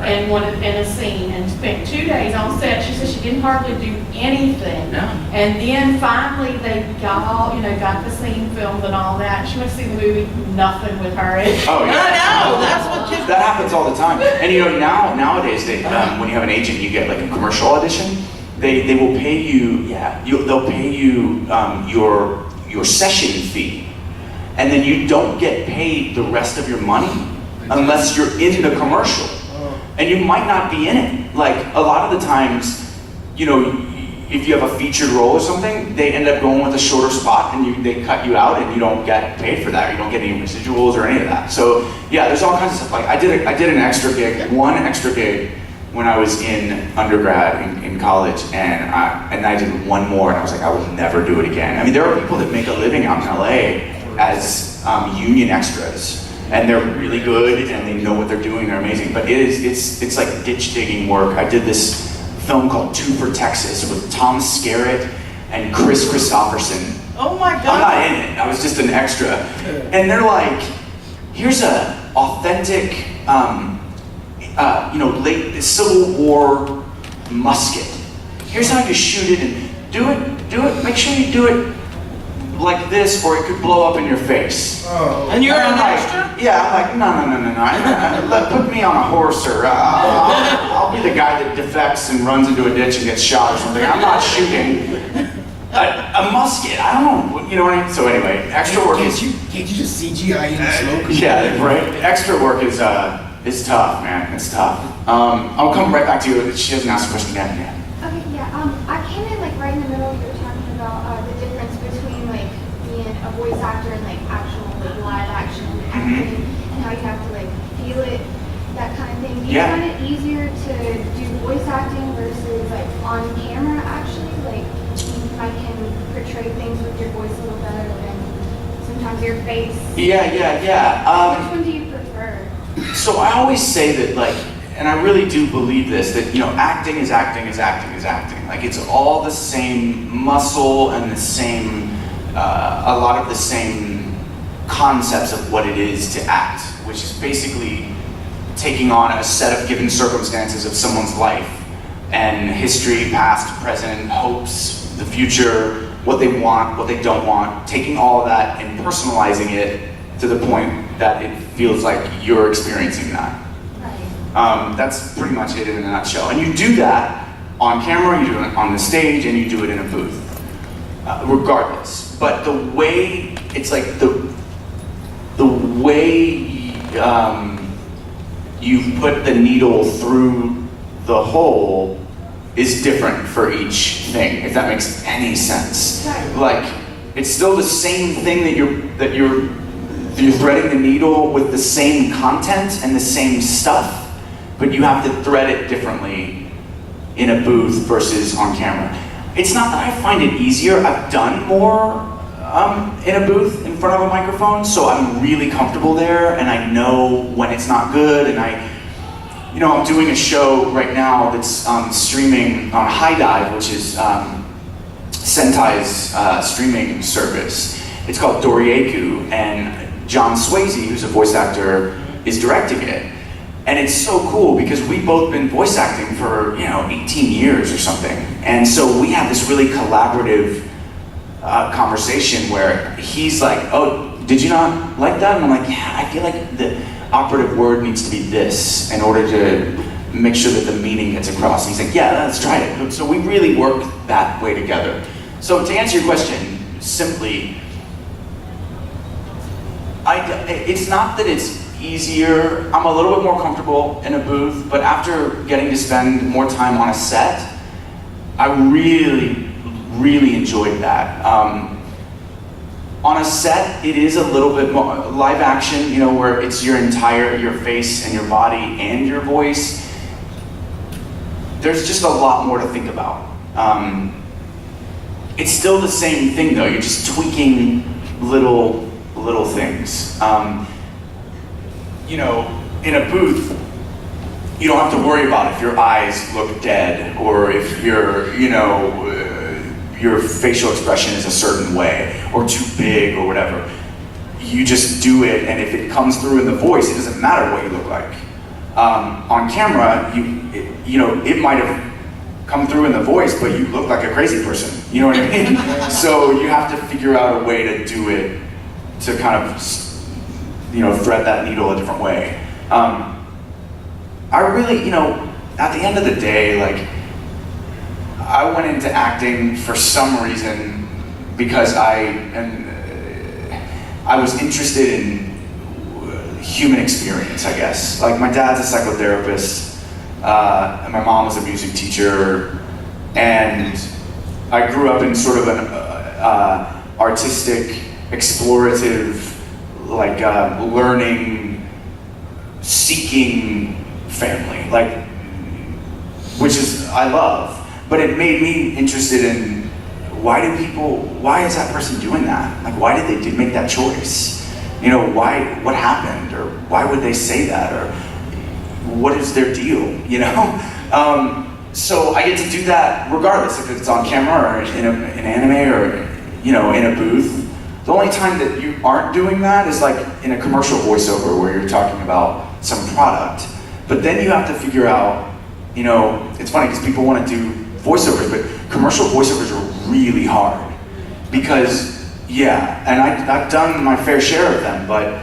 Speaker 4: in a scene, and spent 2 days on set. She said she didn't hardly do anything.
Speaker 2: No.
Speaker 4: And then finally they got the scene filmed and all that. She went to see the movie, nothing with her.
Speaker 1: Oh, yeah.
Speaker 2: I know, that's what kids.
Speaker 1: That happens all the time. And nowadays, when you have an agent, you get like a commercial audition. They will pay you. They'll pay you your session fee, and then you don't get paid the rest of your money unless you're in the commercial. And you might not be in it. Like a lot of the times, if you have a featured role or something, they end up going with a shorter spot, and they cut you out, and you don't get paid for that. You don't get any residuals or any of that. So yeah, there's all kinds of stuff. Like I did an extra gig, one extra gig when I was in undergrad in college, and I did one more, and I was like, I will never do it again. I mean, there are people that make a living out in LA as union extras. And they're really good, and they know what they're doing. They're amazing, but it's like ditch digging work. I did this film called Two for Texas with Tom Skerritt and Chris Christopherson.
Speaker 2: Oh my God!
Speaker 1: I'm not in it. I was just an extra. And they're like, "Here's a authentic, late Civil War musket. Here's how you shoot it, and do it. Make sure you do it like this, or it could blow up in your face."
Speaker 3: Oh.
Speaker 2: And you're an
Speaker 1: like,
Speaker 2: extra?
Speaker 1: Yeah, I'm like, no. Put me on a horse, or I'll be the guy that defects and runs into a ditch and gets shot or something. I'm not shooting a musket. I don't know. You know what I mean? So anyway, extra work is.
Speaker 3: Can't you just CGI in smoke?
Speaker 1: Yeah, right. Extra work is tough, man. It's tough. I'll come right back to you. She doesn't ask a question again. Yeah.
Speaker 7: Okay, yeah. I came in like right in the middle. You were talking about the difference between like being a voice actor and like actual like live action acting, and how you have to like feel it, that kind of thing. Do you find it easier to do voice acting versus like on camera? Actually, like I can portray things with your voice a little better than sometimes your face.
Speaker 1: Yeah.
Speaker 7: Which one do you prefer?
Speaker 1: So I always say that, like, and I really do believe this, that, acting is acting is acting is acting. Like, it's all the same muscle and the same, a lot of the same concepts of what it is to act, which is basically taking on a set of given circumstances of someone's life and history, past, present, hopes, the future, what they want, what they don't want, taking all of that and personalizing it to the point that it feels like you're experiencing that.
Speaker 7: Right.
Speaker 1: That's pretty much it in a nutshell. And you do that on camera, you do it on the stage, and you do it in a booth, regardless. But the way, it's like the way you put the needle through the hole is different for each thing, if that makes any sense.
Speaker 7: Right.
Speaker 1: Like, it's still the same thing that you're threading the needle with the same content and the same stuff, but you have to thread it differently in a booth versus on camera. It's not that I find it easier. I've done more in a booth in front of a microphone, so I'm really comfortable there, and I know when it's not good, and I'm doing a show right now that's streaming on High Dive, which is Sentai's streaming service. It's called Dorieku, and John Swayze, who's a voice actor, is directing it. And it's so cool because we've both been voice acting for 18 years or something. And so we have this really collaborative conversation where he's like, "Oh, did you not like that?" And I'm like, "Yeah, I feel like the operative word needs to be this in order to make sure that the meaning gets across." And he's like, "Yeah, let's try it." So we really work that way together. So to answer your question simply, it's not that it's easier. I'm a little bit more comfortable in a booth, but after getting to spend more time on a set, I really, really enjoyed that. On a set, it is a little bit more live action, you know, where it's your face and your body and your voice. There's just a lot more to think about. It's still the same thing though, you're just tweaking little things. You know, in a booth, you don't have to worry about if your eyes look dead or if your facial expression is a certain way or too big or whatever. You just do it, and if it comes through in the voice, it doesn't matter what you look like. On camera, it might have come through in the voice, but you look like a crazy person. You know what I mean? So you have to figure out a way to do it to kind of, thread that needle a different way. I really, at the end of the day, like, I went into acting for some reason because I was interested in human experience, I guess. Like, my dad's a psychotherapist, and my mom was a music teacher, and I grew up in sort of an artistic, explorative, like learning, seeking family, like, which is, I love, but it made me interested in why is that person doing that? Like, why did they make that choice? What happened, or why would they say that, or what is their deal, So I get to do that regardless if it's on camera or in an anime or, in a booth. The only time that you aren't doing that is like in a commercial voiceover where you're talking about some product. But then you have to figure out, it's funny because people want to do voiceovers, but commercial voiceovers are really hard. Because, and I've done my fair share of them, but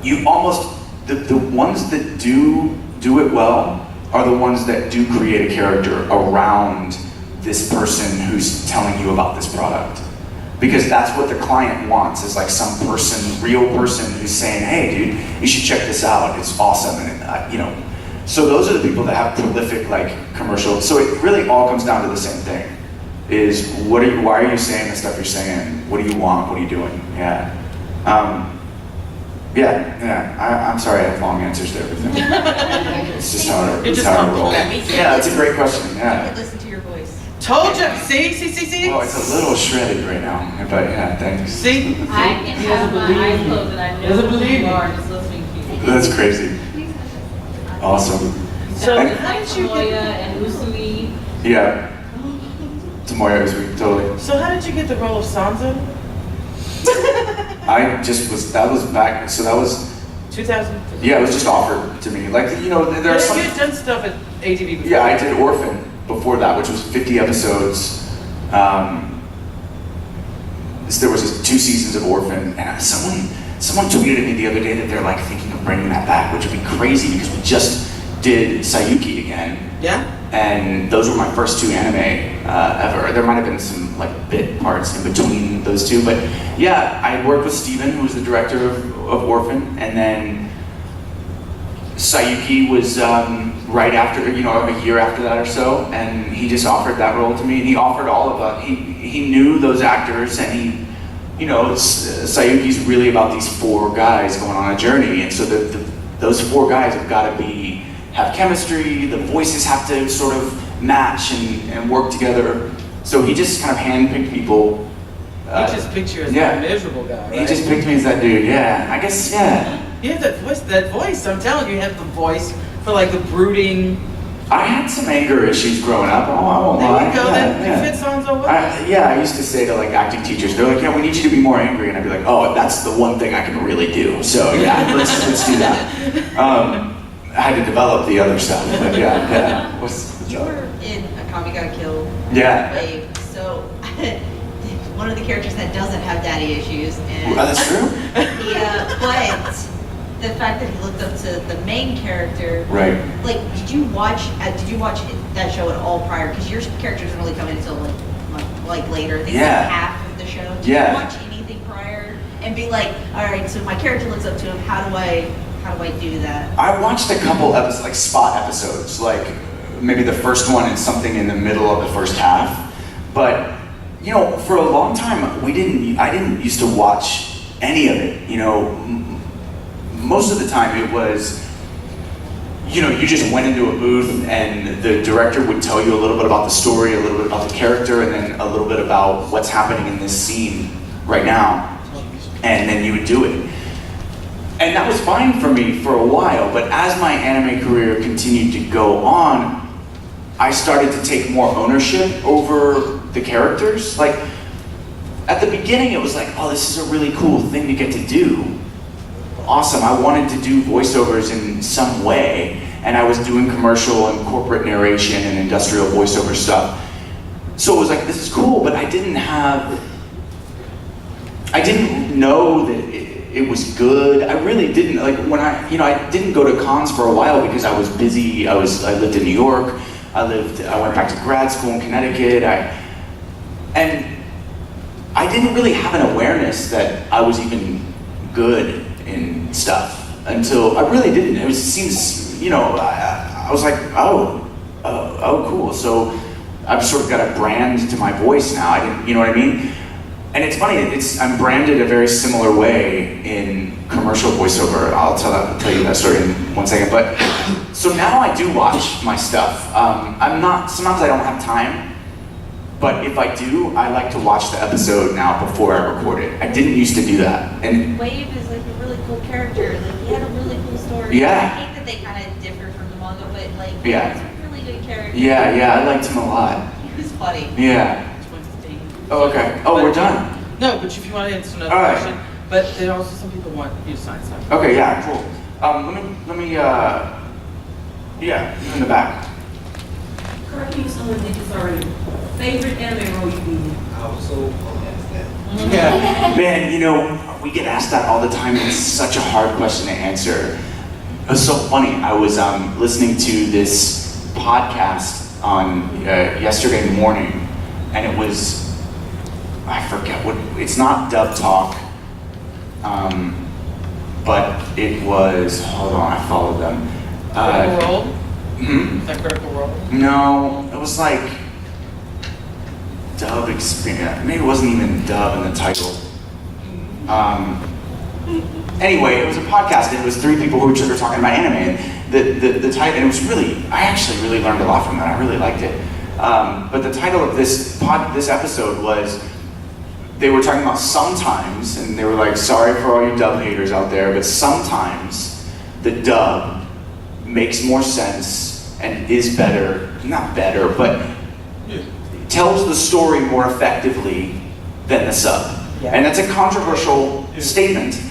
Speaker 1: you almost, the ones that do it well are the ones that do create a character around this person who's telling you about this product. Because that's what the client wants, is like some person, real person who's saying, hey dude, you should check this out, it's awesome, and So those are the people that have prolific like commercials. So it really all comes down to the same thing, is why are you saying the stuff you're saying? What do you want, what are you doing? I'm sorry I have long answers to everything. It's just how it rolls. Yeah, that's a great question,
Speaker 5: I
Speaker 1: yeah.
Speaker 5: could listen to your voice.
Speaker 2: Told you, see?
Speaker 1: Oh, it's a little shredded right now, but yeah, thanks.
Speaker 2: See?
Speaker 8: I can have my eyes closed and I know who you are just listening to you.
Speaker 1: That's crazy. Awesome.
Speaker 2: So
Speaker 8: It's
Speaker 2: how
Speaker 8: like
Speaker 2: did you
Speaker 8: Tomoya
Speaker 2: get,
Speaker 8: and Usui.
Speaker 1: Yeah. Tomoya is weak, totally.
Speaker 2: so how did you get the role of Sansa?
Speaker 1: That was back, so that was,
Speaker 2: 2000.
Speaker 1: yeah, it was just offered to me. Like, there are
Speaker 2: You
Speaker 1: some,
Speaker 2: had done stuff at ATV before.
Speaker 1: yeah, I did Orphan before that, which was 50 episodes. There was 2 seasons of Orphan, and someone tweeted at me the other day that they're like thinking of bringing that back, which would be crazy because we just did Sayuki again.
Speaker 2: Yeah?
Speaker 1: And those were my first 2 anime ever. There might have been some like bit parts in between those 2, but yeah, I worked with Steven, who was the director of Orphan, and then Sayuki was right after, a year after that or so, and he just offered that role to me, and he offered all of us. He knew those actors, and Sayuki's really about these 4 guys going on a journey, and so those 4 guys have got to have chemistry, the voices have to sort of match and work together. So he just kind of handpicked people.
Speaker 2: He just picked you as a miserable guy, right?
Speaker 1: He just picked me as that dude, yeah. I guess, yeah.
Speaker 2: You have that voice. I'm telling you, you have the voice for like the brooding.
Speaker 1: I had some anger issues growing up. I won't
Speaker 2: There
Speaker 1: lie.
Speaker 2: you go,
Speaker 1: Yeah,
Speaker 2: that fits on so well.
Speaker 1: I used to say to like acting teachers, they're like, yeah, we need you to be more angry. And I'd be like, oh, that's the one thing I can really do. So yeah, let's do that. I had to develop the other stuff, but yeah.
Speaker 5: You were in A Kami Got Killed.
Speaker 1: Yeah.
Speaker 5: Wave, so one of the characters that doesn't have daddy issues. And
Speaker 1: That's true.
Speaker 5: yeah, but the fact that he looked up to the main character.
Speaker 1: Right.
Speaker 5: Like, did you watch that show at all prior? Because your character doesn't really come in until like later. I think
Speaker 1: Yeah.
Speaker 5: like half of the show. Did
Speaker 1: Yeah.
Speaker 5: you watch anything prior? and be like, all right, so my character looks up to him. How do I do that?
Speaker 1: I watched a couple episodes, like spot episodes, like maybe the first one and something in the middle of the first half. But you know, for a long time, I didn't used to watch any of it. You know, most of the time it was, you know, you just went into a booth and the director would tell you a little bit about the story, a little bit about the character, and then a little bit about what's happening in this scene right now, and then you would do it. And that was fine for me for a while, but as my anime career continued to go on, I started to take more ownership over the characters. Like, at the beginning it was like, oh, this is a really cool thing to get to do. Awesome, I wanted to do voiceovers in some way, and I was doing commercial and corporate narration and industrial voiceover stuff. So it was like, this is cool, but I didn't know that it was good. I really didn't. Like, when I didn't go to cons for a while because I was busy. I lived in New York. I went back to grad school in Connecticut. And I didn't really have an awareness that I was even good in stuff until I really didn't. It seems, you know, I was like, oh, cool. So I've sort of got a brand to my voice now. I didn't, you know what I mean? And it's funny, I'm branded a very similar way in commercial voiceover. I'll tell you that story in 1 second. But so now I do watch my stuff. Sometimes I don't have time, but if I do, I like to watch the episode now before I record it. I didn't used to do that. And
Speaker 5: Wave is like a really cool character. Like, he had a really cool story.
Speaker 1: Yeah.
Speaker 5: I hate that they kind of differ from the manga, but like,
Speaker 1: Yeah.
Speaker 5: he's a really good character.
Speaker 1: yeah, I liked him a lot.
Speaker 5: He was funny.
Speaker 1: Yeah. Oh, okay. Oh, we're done.
Speaker 2: No, but if you want to answer another
Speaker 1: All right.
Speaker 2: question, but there also some people want you to sign something.
Speaker 1: Okay, yeah, cool. Let me, in the back.
Speaker 8: Correct me if someone did this already. Favorite anime role you did?
Speaker 3: I was so asked that.
Speaker 1: Yeah, man, you know, we get asked that all the time, and it's such a hard question to answer. It was so funny. I was listening to this podcast on yesterday morning, and it was, I forget what, it's not Dub Talk, but it was, hold on, I followed them.
Speaker 2: Critical Role?
Speaker 1: Hmm?
Speaker 2: Is that Critical Role?
Speaker 1: No, it was like Dub Experience. Maybe it wasn't even Dub in the title. Anyway, it was a podcast, and it was 3 people who were talking about anime, and the title, and it was really, I actually really learned a lot from that. I really liked it. But the title of this episode was, they were talking about sometimes, and they were like, sorry for all you dub haters out there, but sometimes the dub makes more sense and is better, not better, but tells the story more effectively than the sub.
Speaker 2: Yeah.
Speaker 1: And that's a controversial statement,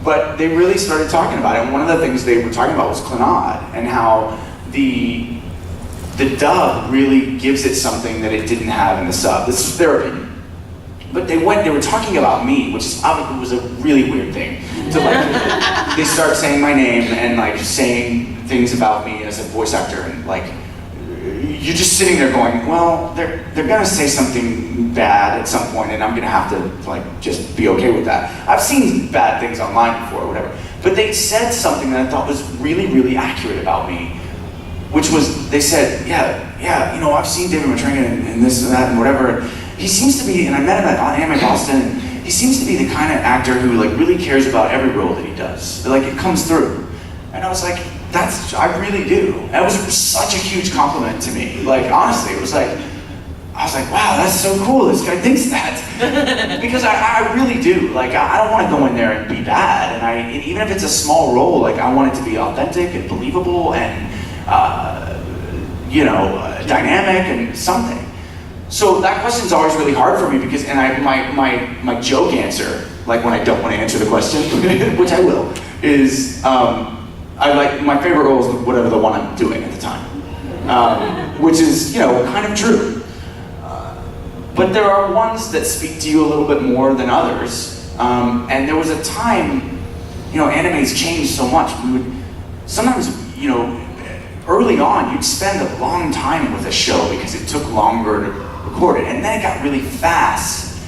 Speaker 1: but they really started talking about it. And one of the things they were talking about was Clannad, and how the dub really gives it something that it didn't have in the sub. This is their opinion. But they were talking about me, which is obviously was a really weird thing. To like, they start saying my name and like saying things about me as a voice actor, and like, you're just sitting there going, well, they're gonna say something bad at some point, and I'm gonna have to like just be okay with that. I've seen bad things online before, or whatever. But they said something that I thought was really, really accurate about me, which was, they said, yeah, you know, I've seen David Matranga and this and that and whatever. He seems to be, and I met him at Anime Boston, and he seems to be the kind of actor who like really cares about every role that he does. Like, it comes through. And I was like, I really do. And it was such a huge compliment to me. Like, honestly, I was like, wow, that's so cool, this guy thinks that. Because I really do. Like, I don't want to go in there and be bad. And even if it's a small role, like, I want it to be authentic and believable and, dynamic and something. So that question's always really hard for me because, and my joke answer, like when I don't want to answer the question, which I will, is I like, my favorite role is whatever the one I'm doing at the time, which is, kind of true. But there are ones that speak to you a little bit more than others. And there was a time, anime's changed so much. We would sometimes, early on, you'd spend a long time with a show because it took longer to record it, and then it got really fast.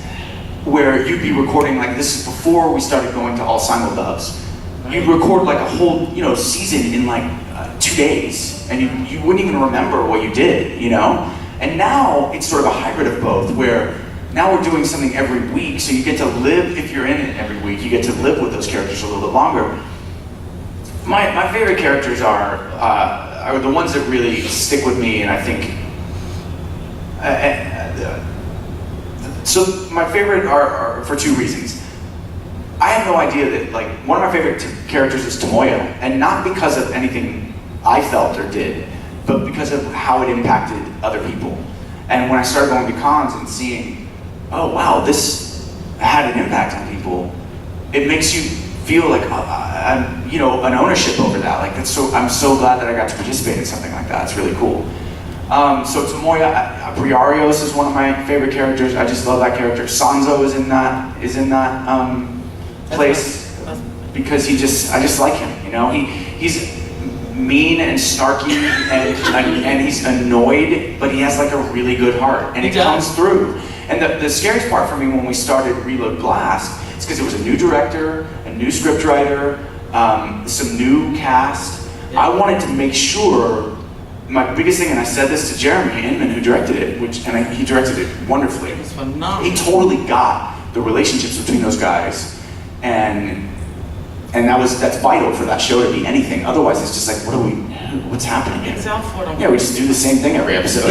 Speaker 1: where you'd be recording, like this is before we started going to all simuldubs. You'd record like a whole, season in like 2 days, and you wouldn't even remember what you did, And now it's sort of a hybrid of both, where now we're doing something every week, so you get to live, if you're in it every week, you get to live with those characters a little bit longer. My favorite characters are the ones that really stick with me, and I think, so my favorite are for 2 reasons. I have no idea that, like, one of my favorite characters is Tomoya, and not because of anything I felt or did, but because of how it impacted other people. And when I started going to cons and seeing, oh wow, this had an impact on people, it makes you feel like an ownership over that. Like I'm so glad that I got to participate in something like that. It's really cool. So Tomoya, Briarios is one of my favorite characters. I just love that character. Sanzo is in that place because I just like him. He's mean and snarky and he's annoyed, but he has like a really good heart, and it comes through. And the scariest part for me when we started Reload Blast is because it was a new director, a new script writer, some new cast. I wanted to make sure, my biggest thing, and I said this to Jeremy Inman, who directed it, he directed it wonderfully.
Speaker 2: It was phenomenal.
Speaker 1: He totally got the relationships between those guys, and that's vital for that show to be anything. Otherwise, it's just like, what's happening here?
Speaker 2: It's out for them.
Speaker 1: Yeah, we just do the same thing every episode.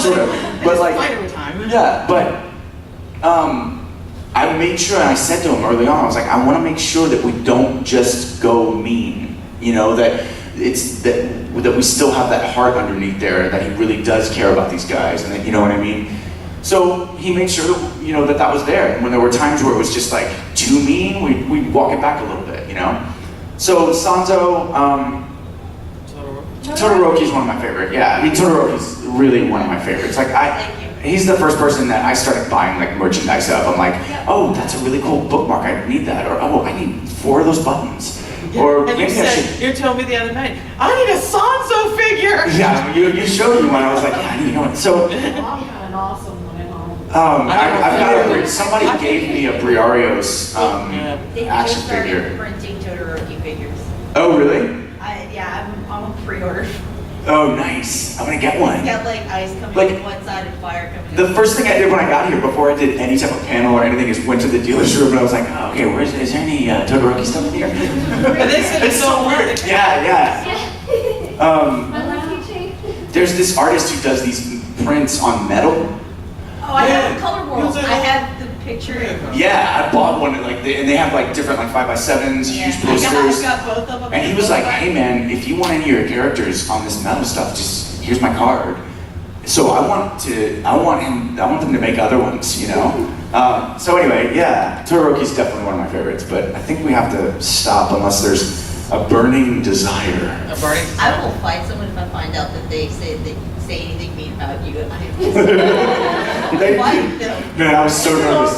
Speaker 1: Sort of. But like,
Speaker 2: fight every time.
Speaker 1: Yeah, but I made sure, and I said to him early on, I was like, I want to make sure that we don't just go mean. That it's that we still have that heart underneath there, that he really does care about these guys, and that, you know what I mean. So he made sure that that was there. And when there were times where it was just like too mean, we'd walk it back a little bit, So Sanzo, Todoroki's one of my favorite. Yeah, I mean Todoroki's really one of my favorites. Like he's the first person that I started buying like merchandise of. I'm like, oh, that's a really cool bookmark. I need that, or oh, I need 4 of those buttons.
Speaker 2: Yeah,
Speaker 1: Or
Speaker 2: and you told me the other night, I need a Sanzo figure.
Speaker 1: Yeah, you showed me one. I was like, yeah, I need one. So.
Speaker 4: Mom had an awesome one at home.
Speaker 1: I've got somebody gave me a Briarios
Speaker 5: They
Speaker 1: action
Speaker 5: just started
Speaker 1: figure.
Speaker 5: printing Todoroki figures.
Speaker 1: Oh, really?
Speaker 5: I'm a pre-order.
Speaker 1: Oh, nice. I'm gonna get one.
Speaker 5: It's got like ice coming
Speaker 1: Like,
Speaker 5: in one side and fire coming
Speaker 1: The
Speaker 5: in.
Speaker 1: first thing I did when I got here, before I did any type of panel or anything, is went to the dealer's room and I was like, oh, okay, is there any Todoroki stuff in here?
Speaker 2: And they said
Speaker 1: It's so weird. Yeah.
Speaker 7: My lucky keychain.
Speaker 1: There's this artist who does these prints on metal.
Speaker 5: Oh, I have a
Speaker 2: Yeah.
Speaker 5: color world. I have the picture.
Speaker 1: Yeah, I bought one, and they have like different like 5x7s, huge
Speaker 5: I've
Speaker 1: posters.
Speaker 5: got both of them.
Speaker 1: And he was like, hey man, if you want any of your characters on this metal stuff, just here's my card. So I want them to make other ones, So anyway, yeah, Todoroki's definitely one of my favorites, but I think we have to stop unless there's a burning desire.
Speaker 5: I will fight someone if I find out that they say anything mean about you. Fight them.
Speaker 1: Man, I was so nervous.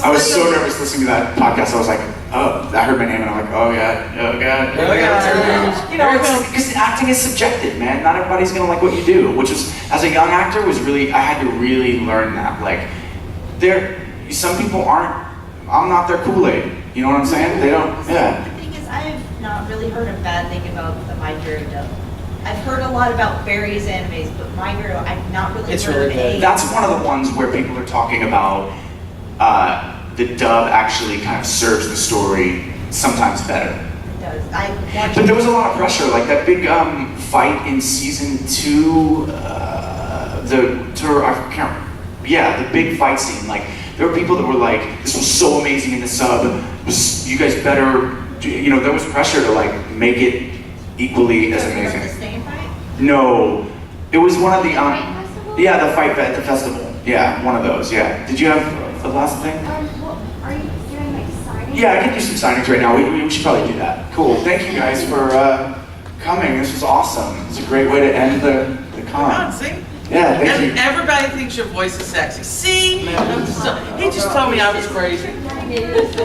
Speaker 1: I was so nervous listening to that podcast. I was like, oh, I heard my name and I'm like, oh yeah, oh god. Because acting is subjective, man. Not everybody's gonna like what you do, which is, as a young actor, I had to really learn that. Like, some people I'm not their Kool-Aid. You know what I'm saying? They don't, yeah.
Speaker 5: The thing is, I have not really heard a bad thing about the My Hero dub. I've heard a lot about various animes, but My Hero, I've not really
Speaker 2: It's
Speaker 5: heard
Speaker 2: really good.
Speaker 5: a...
Speaker 1: That's one of the ones where people are talking about the dub actually kind of serves the story sometimes better.
Speaker 5: It does.
Speaker 1: But there was a lot of pressure, like that big fight in season 2, the big fight scene. Like, there were people that were like, this was so amazing in the sub, you guys better, there was pressure to like make it equally as amazing.
Speaker 5: The same fight?
Speaker 1: No, it was one of the,
Speaker 7: Fight festival?
Speaker 1: yeah, the fight at the festival. Yeah, one of those, yeah. Did you have the last thing?
Speaker 7: Are you doing like signings?
Speaker 1: Yeah, I can do some signings right now. We should probably do that. Cool. Thank you guys for coming. This was awesome. It's a great way to end the
Speaker 2: Come on,
Speaker 1: con.
Speaker 2: sing.
Speaker 1: Yeah, thank you.
Speaker 2: Everybody thinks your voice is sexy. See? He just told me I was crazy.